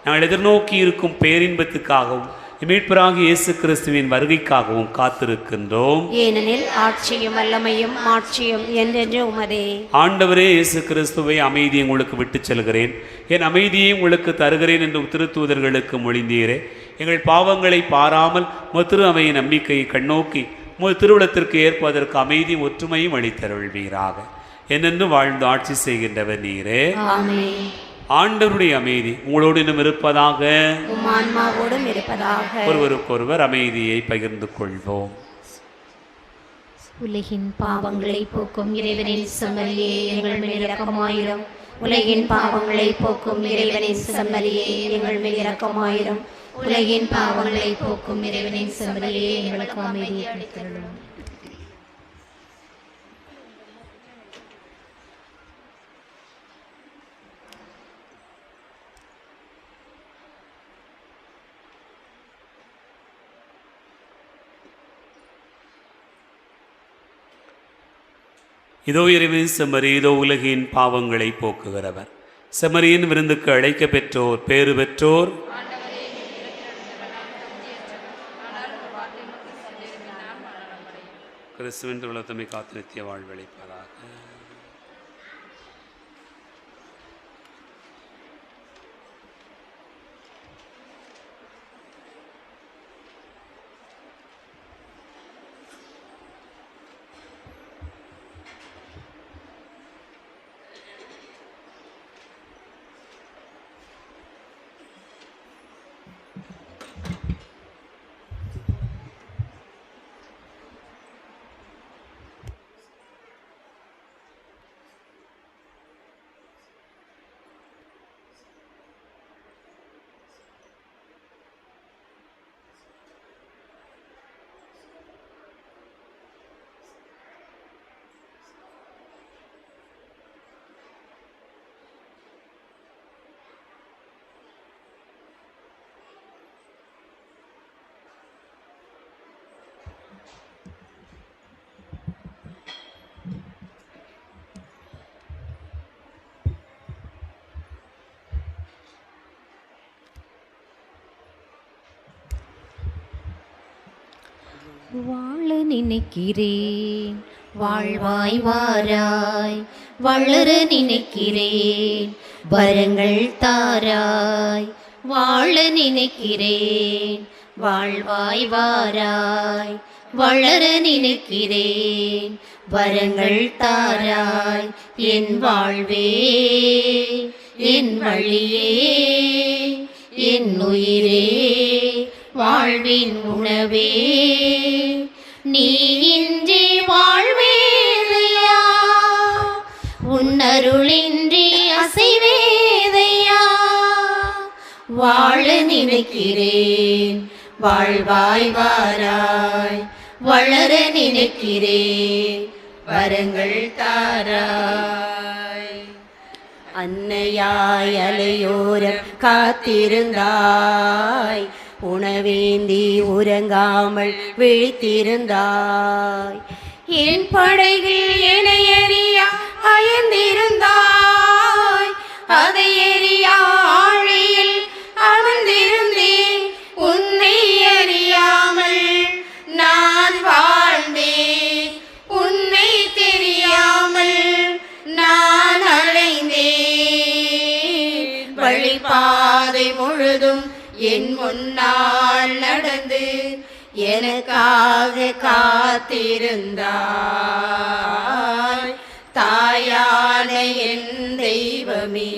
நாங்கள் எதிர்நோக்கி இருக்கும் பேரின்பத்துக்காகவும் மீட்பராகிய இயேசு கிறிஸ்துவின் வருகைக்காகவும் காத்திருக்கின்றோம். ஏனெனில் ஆட்சியும் வல்லமையும் மாட்சியும் என்றென்று உமதே. ஆண்டவரே இயேசு கிறிஸ்துவை அமைதியை உங்களுக்கு விட்டுச் செல்கிறேன், என் அமைதியை உங்களுக்கு தருகிறேன் என்று திருத்தூதர்களுக்கு மொழிந்தீரே. எங்கள் பாவங்களை பாராமல் திரு அவையின் நம்பிக்கையை கண்ணோக்கி திருவிழத்திற்கு ஏற்பதற்கு அமைதி ஒற்றுமையும் அளித்தருள்வீராக. என்னென்று வாழ்ந்து ஆட்சி செய்கின்றவர் நீரே. ஆண்டவருடைய அமைதி உங்களோடு இன்னும் இருப்பதாக, ஆன்மாவோடும் இருப்பதாக. ஒருவருக்கொருவர் அமைதியை பகிர்ந்து கொள்வோம். உலகின் பாவங்களை போக்கும் இறைவனின் செம்மறியே எங்கள் மேல் இரக்கமாயிரும். உலகின் பாவங்களை போக்கும் இறைவனின் செம்மறியே எங்கள் மேல் இரக்கமாயிரும். உலகின் பாவங்களை போக்கும் இறைவனின் செம்மறியே எங்களுக்கு அமைதியை அளித்தருளும். இதோ இறைவன் செம்மறி, இதோ உலகின் பாவங்களை போக்குகிறவர். செம்மறியின் விருந்துக்கு அழைக்க பெற்றோர் பேறு பெற்றோர். கிறிஸ்துவின் உலகத்தமை காத்து நித்திய வாழ்வளிப்பதாக. வாழ நினைக்கிறேன் வாழ்வாய் வாராய், வளர நினைக்கிறேன் வரங்கள் தாராய். வாழ நினைக்கிறேன் வாழ்வாய் வாராய், வளர நினைக்கிறேன் வரங்கள் தாராய். என் வாழ்வே என் வழியே என் உயிரே வாழ்வின் உணவே, நீ இன்றி வாழ்வேதையா, உன்னருளின்றி அசைவேதையா. வாழ நினைக்கிறேன் வாழ்வாய் வாராய், வளர நினைக்கிறேன் வரங்கள் தாராய். அன்னையாய் அலையோரம் காத்திருந்தாய், உணவேந்தி உறங்காமல் விழித்திருந்தாய். என் படையில் எனையறியா அயர்ந்திருந்தாய். அதை எரியா ஆழியில் அமர்ந்திருந்தேன். உன்னை அறியாமல் நான் வாழ்ந்தேன். உன்னை தெரியாமல் நான் அலைந்தேன். வழிபாதை முழுதும் என் முன்னால் நடந்து எனக்காக காத்திருந்தாய். தாயான என் தெய்வமே,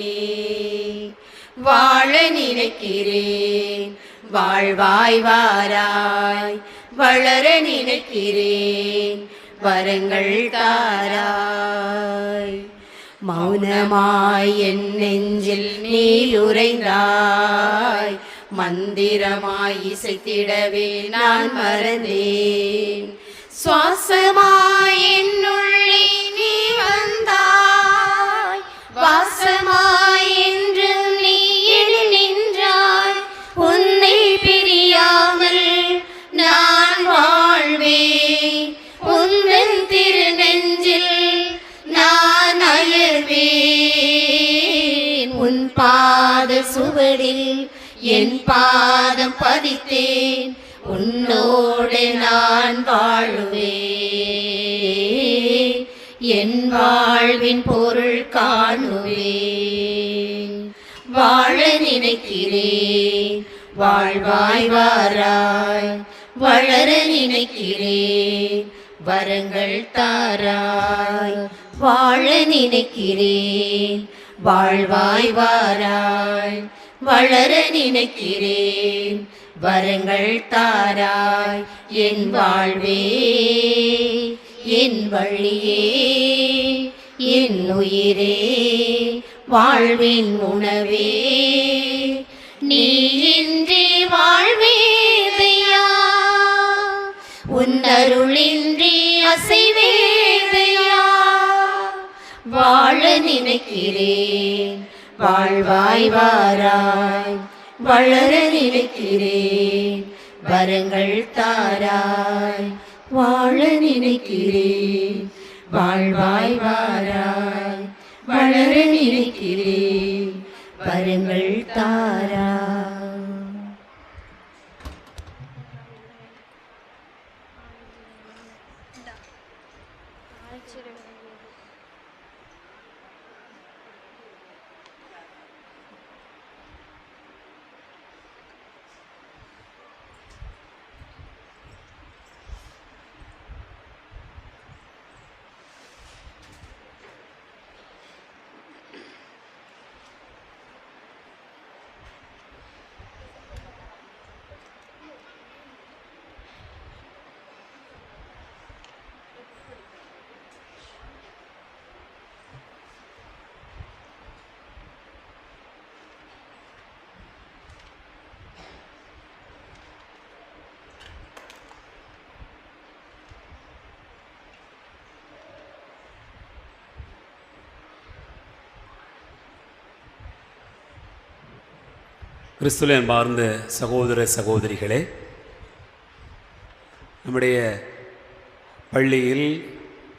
வாழ நினைக்கிறேன். வாழ்வாய் வாராய். வளர நினைக்கிறேன். வரங்கள் தாராய். மௌனமாய் என் நெஞ்சில் நீ உறைந்தாய். மந்திரமாய் இசைத்திடவே நான் மறந்தேன். சுவாசமாய் என்னுள்ளே நீ வந்தாய். வாசமாய் என்று நீ எழி நின்றாய். உன்னை பிரியாமல் நான் வாழ்வேன். உந்தன் திருநெஞ்சில் நான் அயர்வேன். உன் பாத சுவடில் என் பாதம் பதித்தேன். உன்னோடு நான் வாழுவேன். என் வாழ்வின் பொருள் காணுவேன். வாழ நினைக்கிறேன். வாழ்வாய் வாராய். வளர நினைக்கிறேன். வரங்கள் தாராய். வாழ நினைக்கிறேன். வாழ்வாய் வாராய். வளர நினைக்கிறேன். வரங்கள் தாராய். என் வாழ்வே, என் வழியே, என் உயிரே, வாழ்வின் உணவே, நீ இன்றி வாழ்வேதையா. உன் அருளின்றி அசைவேதையா. வாழ நினைக்கிறேன். வாழ்வாய் வாராய். வளர நினைக்கிறேன். வரங்கள் தாராய். வாழ நினைக்கிறேன். வாழ்வாய் வாராய். வளர நினைக்கிறேன். வரங்கள் தாராய். கிறிஸ்துவின் அன்பார்ந்த சகோதர சகோதரிகளே, நம்முடைய பள்ளியில்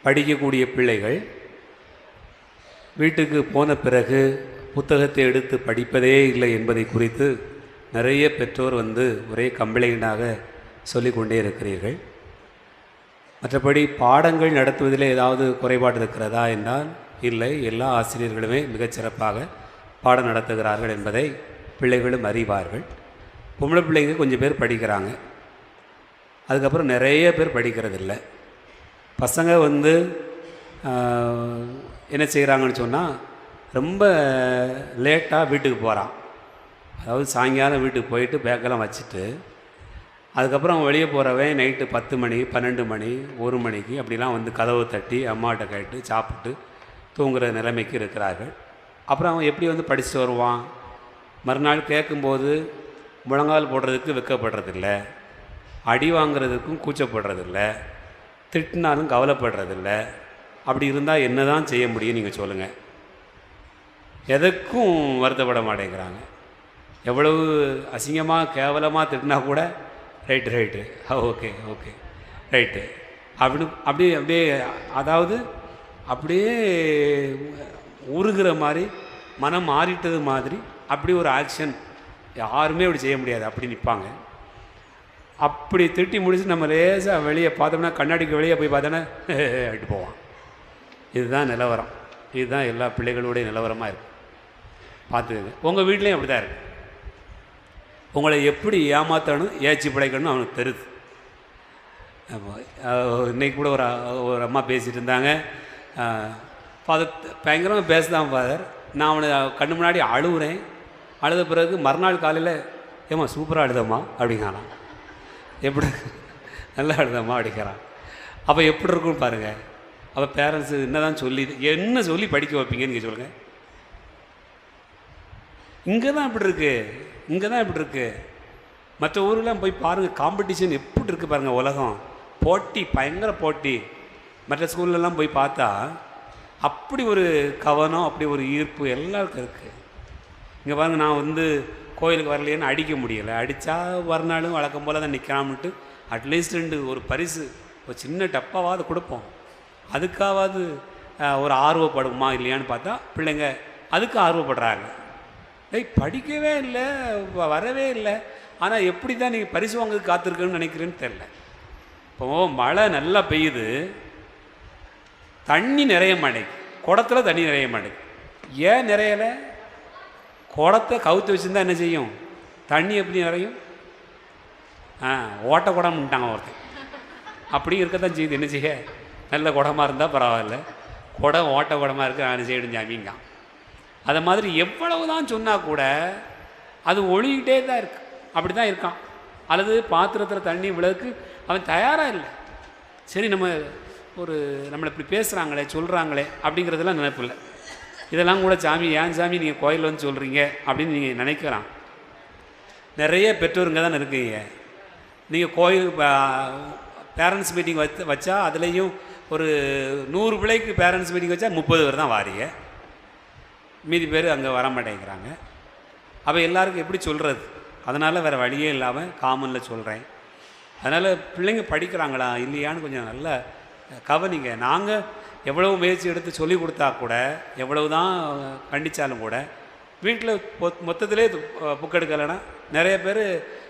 படிக்கக்கூடிய பிள்ளைகள் வீட்டுக்கு போன பிறகு புத்தகத்தை எடுத்து படிப்பதே இல்லை என்பதை குறித்து நிறைய பெற்றோர் ஒரே கம்ப்ளைண்டாக சொல்லிக்கொண்டே இருக்கிறீர்கள். மற்றபடி பாடங்கள் நடத்துவதில் ஏதாவது குறைபாடு இருக்கிறதா என்றால் இல்லை, எல்லா ஆசிரியர்களுமே மிகச்சிறப்பாக பாடம் நடத்துகிறார்கள் என்பதை பிள்ளைகளும் அறிவார்கள். பொம்பளை பிள்ளைங்க கொஞ்சம் பேர் படிக்கிறாங்க, அதுக்கப்புறம் நிறைய பேர் படிக்கிறதில்ல. பசங்க என்ன செய்கிறாங்கன்னு சொன்னால் ரொம்ப லேட்டாக வீட்டுக்கு போகிறான். அதாவது சாயங்காலம் வீட்டுக்கு போயிட்டு பேக்கெல்லாம் வச்சுட்டு அதுக்கப்புறம் வெளியே போகிறவன் நைட்டு 10 மணி 12 மணி 1 மணிக்கு அப்படிலாம் கதவை தட்டி அம்மாட்ட கேட்டு சாப்பிட்டு தூங்குகிற நிலைமைக்கு இருக்கிறார்கள். அப்புறம் அவன் எப்படி படிச்சுட்டு வருவான்? மறுநாள் கேட்கும்போது முழங்கால் போடுறதுக்கு வெக்கப்படுறதில்ல, அடி வாங்கிறதுக்கும் கூச்சப்படுறதில்ல, திட்டினாலும் கவலைப்படுறதில்ல. அப்படி இருந்தால் என்ன தான் செய்ய முடியும் நீங்கள் சொல்லுங்கள்? எதுக்கும் வருத்தப்பட மாட்டேங்கிறாங்க. எவ்வளவு அசிங்கமாக கேவலமாக திட்டினா கூட ரைட்டு ஓகே ரைட்டு அப்படி அப்படியே அதாவது அப்படியே உருகிற மாதிரி, மனம் மாறிட்டது மாதிரி அப்படி ஒரு ஆக்ஷன் யாருமே அப்படி செய்ய முடியாது. அப்படி நிற்பாங்க. அப்படி திட்டி முடிச்சு நம்ம லேசாக வெளியே பார்த்தோம்னா, கண்ணாடிக்கு வெளியே போய் பார்த்தோன்னா அப்படி போவான். இதுதான் நிலவரம். இதுதான் எல்லா பிள்ளைகளுடைய நிலவரமாக இருக்குது. பார்த்துக்கங்க. உங்கள் வீட்லேயும் அப்படி தான் இருக்குது. உங்களை எப்படி ஏமாற்றணும், ஏச்சி பிழைக்கணும் அவனுக்கு தெரியுது. இன்றைக்கி கூட ஒரு அம்மா பேசிகிட்டு இருந்தாங்க. ஃபாதர் பயங்கரமாக பேசுதான் ஃபாதர். நான் அவனை கண்ணு முன்னாடி அழுகுறேன். அழுத பிறகு மறுநாள் காலையில் ஏம்மா சூப்பராக அழுதம்மா அப்படிங்கிறான். எப்படி நல்லா அழுதம்மா அப்படிங்கிறான். அப்போ எப்படி இருக்குன்னு பாருங்கள். அப்போ பேரண்ட்ஸு என்ன சொல்லி படிக்க வைப்பீங்கன்னு நீங்கள் சொல்லுங்கள். இங்கே தான் இப்படி இருக்குது. மற்ற ஊரெலாம் போய் பாருங்கள், காம்படிஷன் எப்படி இருக்குது பாருங்கள். உலகம் போட்டி, பயங்கர போட்டி. மற்ற ஸ்கூல்லலாம் போய் பார்த்தா அப்படி ஒரு கவனம், அப்படி ஒரு ஈர்ப்பு எல்லாருக்கும் இருக்குது. இங்கே பாருங்கள், நான் கோயிலுக்கு வரலையேன்னு அடிக்க முடியலை. அடித்தா மறுநாளும் வழக்கம் போல் தான் நிற்கலாம்ட்டு அட்லீஸ்ட் ஒரு பரிசு, ஒரு சின்ன டப்பாவாவது கொடுப்போம். அதுக்காவது ஒரு ஆர்வப்படுமா இல்லையான்னு பார்த்தா பிள்ளைங்க அதுக்கு ஆர்வப்படுறாங்க. படிக்கவே இல்லை, வரவே இல்லை. ஆனால் எப்படி தான் நீங்கள் பரிசு வாங்குறது காத்திருக்குன்னு நினைக்கிறேன்னு தெரில. இப்போ மழை நல்லா பெய்யுது, தண்ணி நிறைய மாட்டேங்குது. குடத்தில் தண்ணி நிறைய மாட்டேங்குது. ஏன் நிறையலை? குடத்தை கவுத்து வச்சுருந்தா என்ன செய்யும்? தண்ணி எப்படி நிறையும்? ஓட்ட குடம்ட்டாங்க ஒருத்தர். அப்படி இருக்கத்தான் செய்யுது. என்ன செய்ய? நல்ல குடமாக இருந்தால் பரவாயில்ல, குடம் ஓட்ட குடமாக இருக்குது, நான் செய்யணும் ஜாமிங்க. அதை மாதிரி எவ்வளவு தான் சொன்னால் கூட அது ஒழுகிட்டே தான் இருக்கு. அப்படி தான் இருக்கான். அல்லது பாத்திரத்தில் தண்ணி விளக்கு அவன் தயாராக இல்லை. சரி, நம்மளை இப்படி பேசுகிறாங்களே, சொல்கிறாங்களே அப்படிங்கிறதெல்லாம் நினைப்பு இல்லை. இதெல்லாம் கூட சாமி, ஏன் சாமி நீங்கள் கோயில் வந்து சொல்கிறீங்க அப்படின்னு நீங்கள் நினைக்கலாம். நிறைய பெற்றோருங்க தான் இருக்கீங்க. நீங்கள் கோயில் பேரண்ட்ஸ் மீட்டிங் வச்சா அதுலேயும் ஒரு 100 பிள்ளைக்கு பேரண்ட்ஸ் மீட்டிங் வச்சா 30 பேர் தான் வாரீங்க. மீதி பேர் அங்கே வர மாட்டேங்கிறாங்க. அப்போ எல்லாருக்கும் எப்படி சொல்கிறது? அதனால் வேறு வழியே இல்லாமல் காமனில் சொல்கிறேன். அதனால் பிள்ளைங்க படிக்கிறாங்களா இல்லையான்னு கொஞ்சம் நல்லா கவனிங்க. நாங்கள் எவ்வளவு முயற்சி எடுத்து சொல்லி கொடுத்தா கூட, எவ்வளவு தான் கண்டித்தாலும் கூட, வீட்டில் மொத்தத்திலே புக் எடுக்கலைன்னா நிறைய பேர்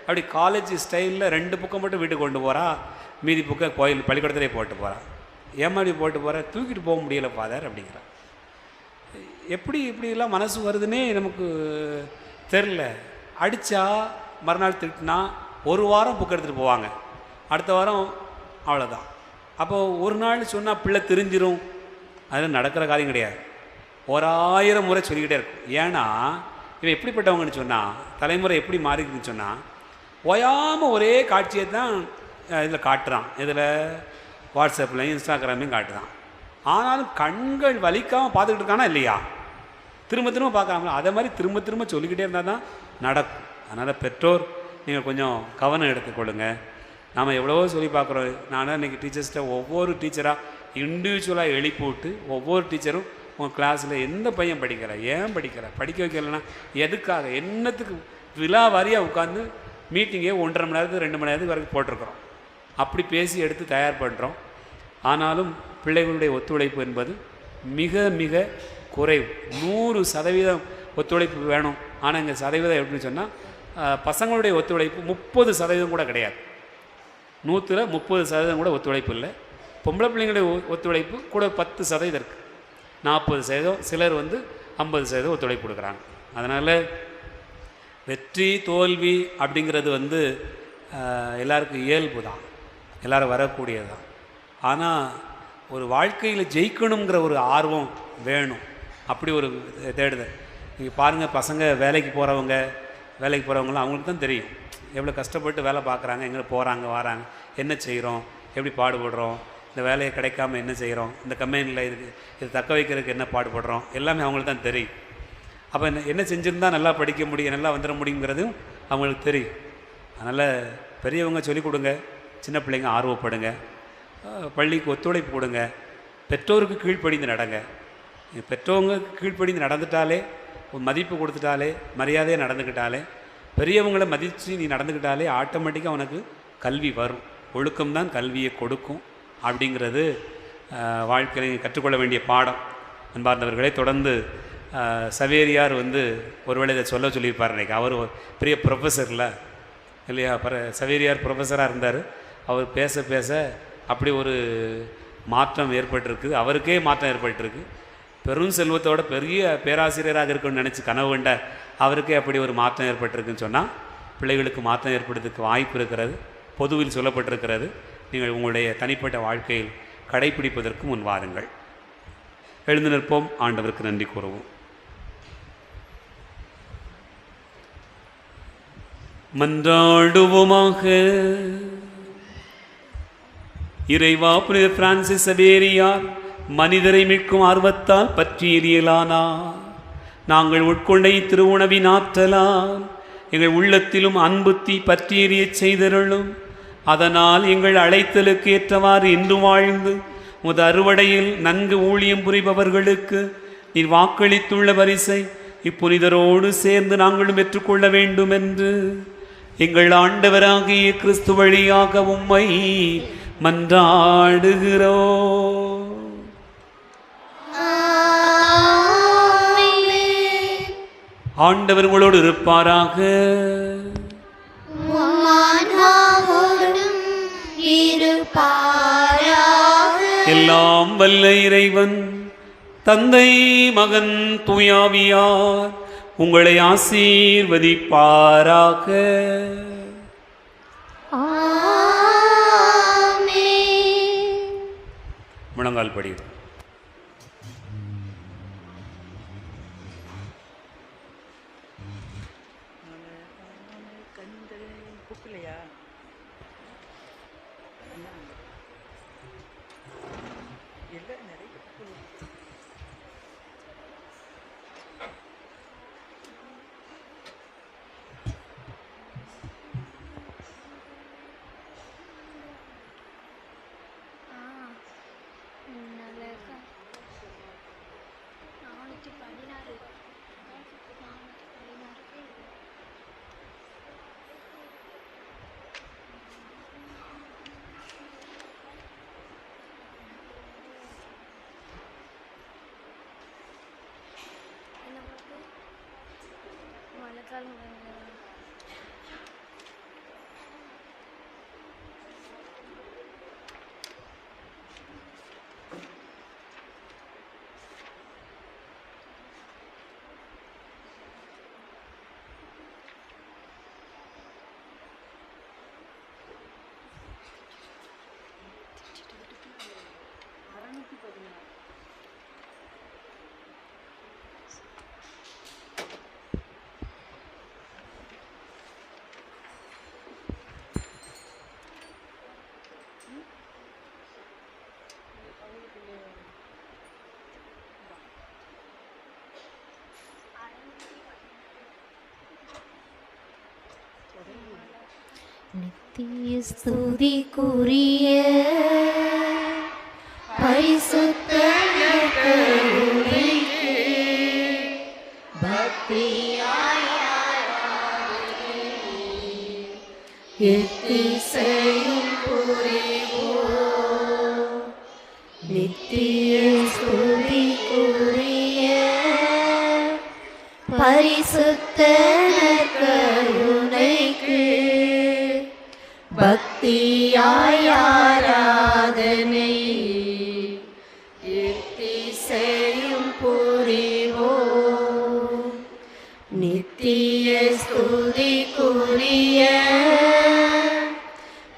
அப்படி காலேஜ் ஸ்டைலில் 2 புக்கை மட்டும் வீட்டுக்கு கொண்டு போகிறா, மீதி புக்கை கோயில் பள்ளிக்கூடத்திலே போட்டு போகிறா. ஏமாடி போட்டு போகிற, தூக்கிட்டு போக முடியலை ஃபாதர் அப்படிங்கிறா. எப்படி இப்படிலாம் மனசு வருதுன்னே நமக்கு தெரில. அடித்தா மறுநாள் திட்டினா 1 வாரம் புக் எடுத்துகிட்டு போவாங்க, அடுத்த வாரம் அவ்வளோதான். அப்போது ஒரு நாள் சொன்னால் பிள்ளை தெரிஞ்சிடும். அதில் நடக்கிற காரியம் கிடையாது. 1000 முறை சொல்லிக்கிட்டே இருக்கும். ஏன்னா இவன் எப்படிப்பட்டவங்கன்னு சொன்னால், தலைமுறை எப்படி மாறிக்குன்னு சொன்னால், ஓயாமல் ஒரே காட்சியை தான் இதில் காட்டுறான். இதில் வாட்ஸ்அப்லையும் இன்ஸ்டாகிராமையும் காட்டுறான். ஆனாலும் கண்கள் வலிக்காமல் பார்த்துக்கிட்டு இருக்கானா இல்லையா? திரும்ப திரும்ப பார்க்காமல அதை மாதிரி திரும்ப திரும்ப சொல்லிக்கிட்டே இருந்தால் தான் நடக்கும். அதனால் பெற்றோர் நீங்கள் கொஞ்சம் கவனம் எடுத்துக்கொள்ளுங்க. நாம் எவ்வளவோ சொல்லி பார்க்குறோம். நான் இன்றைக்கி டீச்சர்ஸ்கிட்ட ஒவ்வொரு டீச்சராக இண்டிவிஜுவலாக எழுப்பி விட்டு, ஒவ்வொரு டீச்சரும் உங்கள் கிளாஸில் எந்த பையன் படிக்கலை, ஏன் படிக்கலை, படிக்க வைக்கலைன்னா எதுக்காக, என்னத்துக்கு, விழா வாரியாக உட்காந்து மீட்டிங்கே 1.5 மணி நேரத்துக்கு 2 மணி நேரத்துக்கு வரைக்கும் போட்டிருக்கிறோம். அப்படி பேசி எடுத்து தயார் பண்ணுறோம். ஆனாலும் பிள்ளைகளுடைய ஒத்துழைப்பு என்பது மிக மிக குறைவு. 100% ஒத்துழைப்பு வேணும். ஆனால் இங்கே சதவீதம் எப்படின்னு சொன்னால், பசங்களுடைய ஒத்துழைப்பு 30% கூட கிடையாது. 100ல் 30% கூட ஒத்துழைப்பு இல்லை. பொம்பளை பிள்ளைங்களுடைய ஒத்துழைப்பு கூட 10% இருக்குது. 40%, சிலர் 50% ஒத்துழைப்பு கொடுக்குறாங்க. அதனால் வெற்றி தோல்வி அப்படிங்கிறது எல்லாருக்கும் இயல்பு தான், எல்லோரும் வரக்கூடியது தான். ஆனால் ஒரு வாழ்க்கையில் ஜெயிக்கணுங்கிற ஒரு ஆர்வம் வேணும். அப்படி ஒரு தேடுதல். நீங்கள் பாருங்கள், பசங்க வேலைக்கு போகிறவங்களாம் அவங்களுக்கு தான் தெரியும் எவ்வளோ கஷ்டப்பட்டு வேலை பார்க்குறாங்க, எங்கே போகிறாங்க வராங்க, என்ன செய்கிறோம், எப்படி பாடுபடுறோம், இந்த வேலையை கிடைக்காம என்ன செய்கிறோம், இந்த கம்பெனியில் இது தக்க வைக்கிறதுக்கு என்ன பாடுபடுறோம், எல்லாமே அவங்களுக்கு தான் தெரியும். அப்போ என்ன செஞ்சுருந்தால் நல்லா படிக்க முடியும், நல்லா வந்துட முடியுங்கிறதும் அவங்களுக்கு தெரியும். அதனால் பெரியவங்க சொல்லிக் கொடுங்க, சின்ன பிள்ளைங்க ஆர்வப்படுங்க, பள்ளிக்கு ஒத்துழைப்பு கொடுங்க, பெற்றோருக்கு கீழ்ப்படிந்து நடங்க. பெற்றவங்க கீழ்ப்படிந்து நடந்துட்டாலே, ஒரு மதிப்பு கொடுத்துட்டாலே, மரியாதையாக நடந்துக்கிட்டாலே, பெரியவங்களை மதித்து நீ நடந்துக்கிட்டாலே ஆட்டோமேட்டிக்காக உனக்கு கல்வி வரும். ஒழுக்கம்தான் கல்வியை கொடுக்கும் அப்படிங்கிறது வாழ்க்கையில் கற்றுக்கொள்ள வேண்டிய பாடம். அன்பார்ந்தவர்களே, தொடர்ந்து சவேரியார் ஒருவேளை இதை சொல்லியிருப்பார். இன்றைக்கி அவர் பெரிய ப்ரொஃபஸரில் இல்லையா, சவேரியார் ப்ரொஃபஸராக இருந்தார். அவர் பேச பேச அப்படி ஒரு மாற்றம் ஏற்பட்டிருக்கு, அவருக்கே மாற்றம் ஏற்பட்டிருக்கு. பெரும் செல்வத்தோட பெரிய பேராசிரியராக இருக்குன்னு நினச்சி கனவு கண்ட அவருக்கே அப்படி ஒரு மாற்றம் ஏற்பட்டிருக்குன்னு சொன்னால் பிள்ளைகளுக்கு மாற்றம் ஏற்படுறதுக்கு வாய்ப்பு இருக்கிறது, பொதுவில் சொல்லப்பட்டிருக்கிறது. நீங்கள் உங்களுடைய தனிப்பட்ட வாழ்க்கையில் கடைப்பிடிப்பதற்கு முன் வாருங்கள். எழுந்து நிற்போம், ஆண்டவருக்கு நன்றி கூறுவோம். மன்றாடுவோமாக. இறைவா, புனித பிரான்சிஸ் சவேரியார் மனிதரை மீட்கும் ஆர்வத்தால் பற்றி எரியலானார். நாங்கள் உட்கொண்ட திருவுணவின் ஆற்றலால் எங்கள் உள்ளத்திலும் அன்புத்தி பற்றி எரிய செய்தருளும். அதனால் எங்கள் அழைத்தலுக்கு ஏற்றவாறு இன்று வாழ்ந்து முத அறுவடையில் நன்கு ஊழியம் புரிபவர்களுக்கு நீர் வாக்களித்துள்ள பரிசை இப்புனிதரோடு சேர்ந்து நாங்களும் பெற்றுக்கொள்ள வேண்டும் என்று எங்கள் ஆண்டவராகிய கிறிஸ்து வழியாக உம்மை மன்றாடுகிறோம். ஆண்டவர் உங்களோடு இருப்பாராக. எல்லாம் வல்ல இறைவன் தந்தை, மகன், தூயாவியார் உங்களை ஆசீர்வதிப்பாராக. முழங்கால் படி. நித்திய ஸ்துதிக்குரிய பரிசுத்த கருணைக்கு பக்தியாய் எத்திசையும் புரிவோம். நித்திய ஸ்துதிக்குரிய பரிசுத்த கருணைக்கு பக்தியாய் ஆராதனை எத்திசையும் புரிவோம். நித்திய ஸ்துதிக்குரிய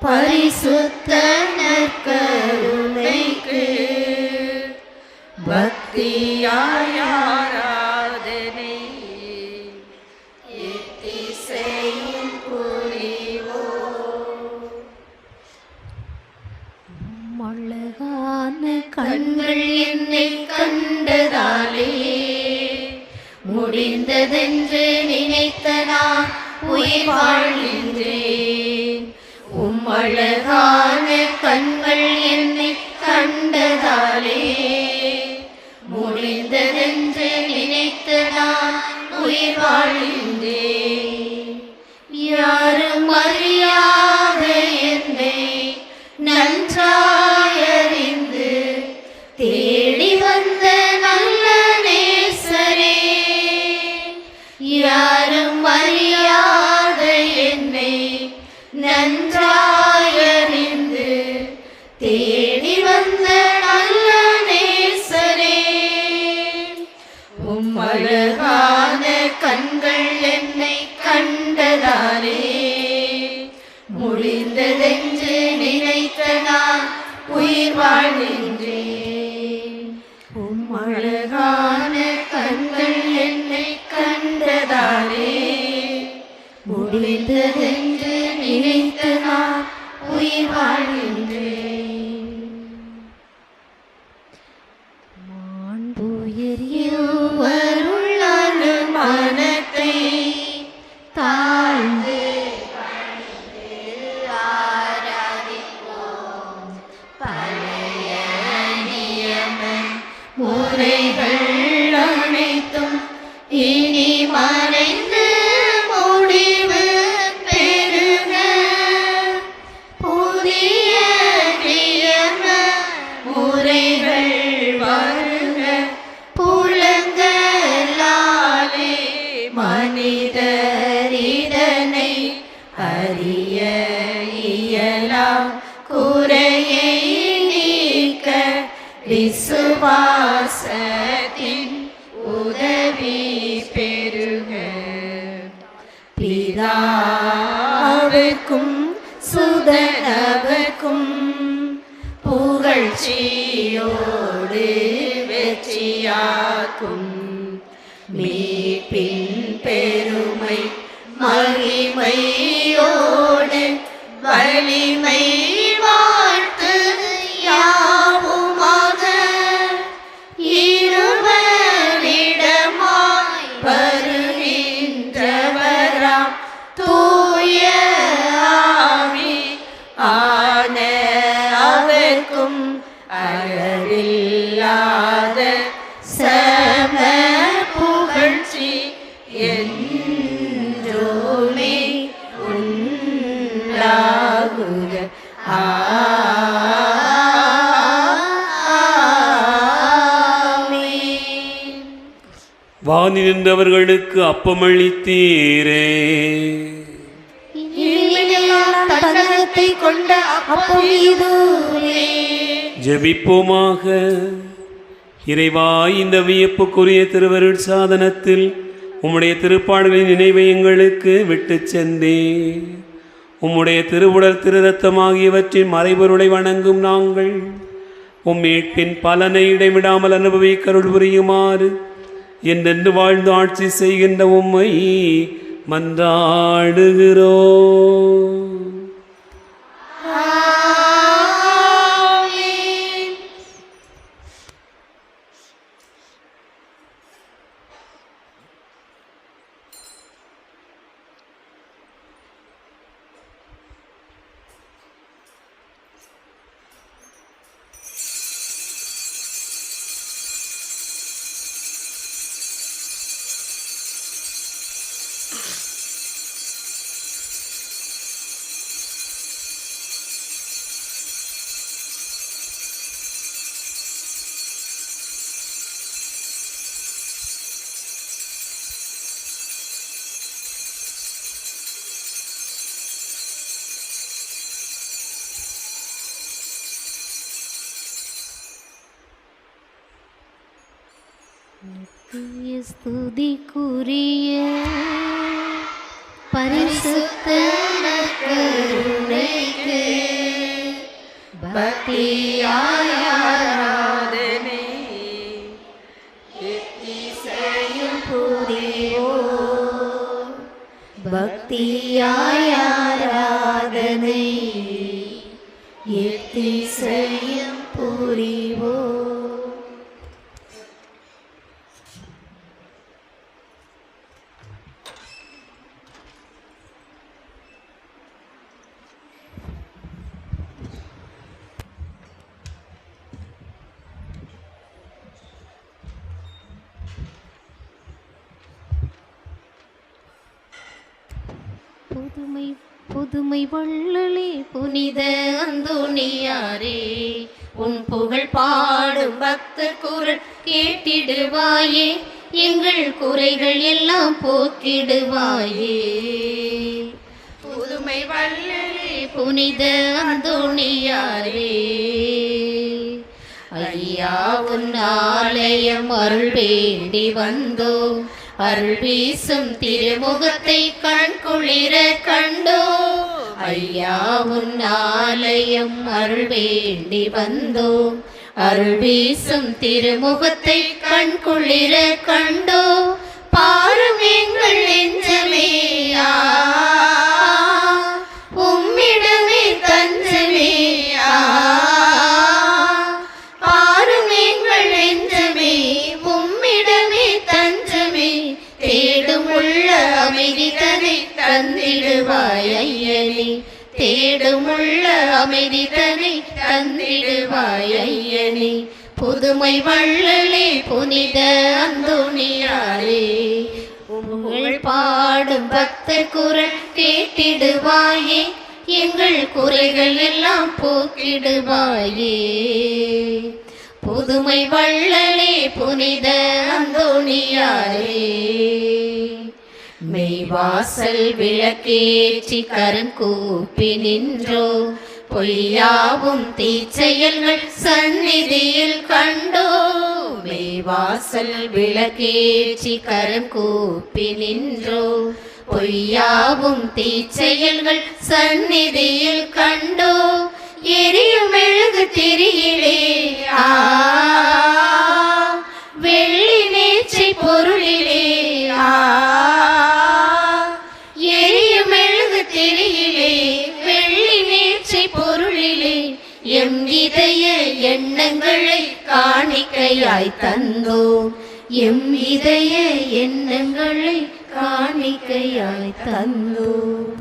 பரிசுத்த நற்கருணைக்கு பக்தியாய் ஆராதனை எத்திசையும் புரிவோம். அழகான கண்கள் என்னை கண்டதாலே முடிந்ததென்று நினைத்த நான் உயிர் வாழ்கின்றேன். அழகான கண்கள் என்னை கண்டதாலே முடிந்ததென்று நினைத்து நான் உயிர் வாழ்கின்றேன். யாரும் அறியாத என்னை நன்றாயறிந்து நன்றாயறிந்து தேடி வந்த நல்ல நேசரே, அழகான கண்கள் என்னை கண்டதாரே, முடிந்ததென்று நினைத்த நான் உயிர் வாழ்கின்றேன். அழகான கண்கள் என்னை கண்டதாரே, முடிந்ததென்று நினைத்த நான் உயிர் வாழ்கின்றேன். மாண்புயரியவருள்ளான மனத்தை தாழ்ந்து ஆராதிப்போம். பழைய நியம முறைகள் அனைத்தும் இனி மறைந்து முடிவு பெறுக. புதிய நியம முறைகள் வருக. புலங்களாலே மனிதர் இதனை அறிய இயலாம். குறையை நீக்க விசுவாசத்தின் உதவி பெறுக. பிதாவுக்கும் சுதனவுக்கும் புகழ்ச்சியோடு வெற்றியாக்கும். மீட்பின் பெருமை மகிமையோடு வலிமை வாழ்த்து யாவுமாக. இருவரிடமாய் வருகின்றவராம் தூய ஆவி ஆன அவர்க்கும் அளவில்லாத சம புகழ்ச்சி என்றோமே உண்டாகுக. ஆமென். வானி நின்றவர்களுக்கு அப்பமளித்தீரே, தன்னகத்தை கொண்ட அப்பம் இதுவே. ஜெபிப்போமாக. இறைவா, இந்த வியப்புக்குரிய திருவருட் சாதனத்தில் உம்முடைய திருப்பாடுகளின் நினைவை எங்களுக்கு விட்டு சென்றே. உம்முடைய திருவுடல் திரு ரத்தம் ஆகியவற்றின் மறைபொருளை வணங்கும் நாங்கள் உம் மீட்பின் பலனை இடைவிடாமல் அனுபவிக்கருள் புரியுமாறு என்றென்று வாழ்ந்து ஆட்சி செய்கின்ற உம்மை மன்றாடுகிறோம். ஸ்துதிக்குரிய பரிசுத்த கருணைக்கு பக்தியாய் ஆராதனை எத்திசையும் புரிவோம். பக்தியாய் ஆராதனை எத்திசையும் புரிவோம். புதுமை புதுமை வள்ளலே புனித அந்தோணியாரே, உன் புகழ் பாடும் பக்தர் குரல் கேட்டிடுவாயே, எங்கள் குறைகள் எல்லாம் போக்கிடுவாயே. புதுமை வள்ளலே புனித அந்தோணியாரே. ஐயா உன் ஆலயம் அருள் வேண்டி வந்தோம், அருள் வீசும் திருமுகத்தை கண் குளிர கண்டோம். ஐயா உன் ஆலயம் அருள் வேண்டி வந்தோம், அருள் வீசும் திருமுகத்தை கண் குளிர கண்டோம். பாரும் எங்கள் நெஞ்சமே உம்மிடமே தஞ்சமே பாரும் எங்கள் நெஞ்சமே உம்மிடமே தஞ்சமே. தேடும் உள்ள அமைதி தனை தந்திடுவாய் ஐயனே, தேடும் உள்ள அமைதி தனை தந்திடுவாய் ஐயனே. புதுமை வள்ளலே புனித அந்தோணியாரே, உங்கள் பாடும் பக்தர் குரல் கேட்டிடுவாயே, எங்கள் குறைகள் எல்லாம் போக்கிடுவாயே. புதுமை வள்ளலே புனித அந்தோணியாரே, மெய்வாசல் விளக்கேற்றி கரங்கூப்பி நின்றோ, பொய்யாவும் தீச்செயல்கள் சந்நிதியில் கண்டோ. மெய்வாசல் விளக்கேற்றி கரங்கூப்பி நின்றோ, பொய்யாவும் தீச்செயல்கள் சந்நிதியில் கண்டோ. எரியும் மெழுகு திரியிலே வெள்ளி நேற்றை பொருளிலே எரியும் மெழுகு திரியிலே வெள்ளி நேற்றை பொருளிலே எம் இதய எண்ணங்களை காணிக்கையாய் தந்தோம், எம் இதய எண்ணங்களை காணிக்கையாய் தந்தோம்.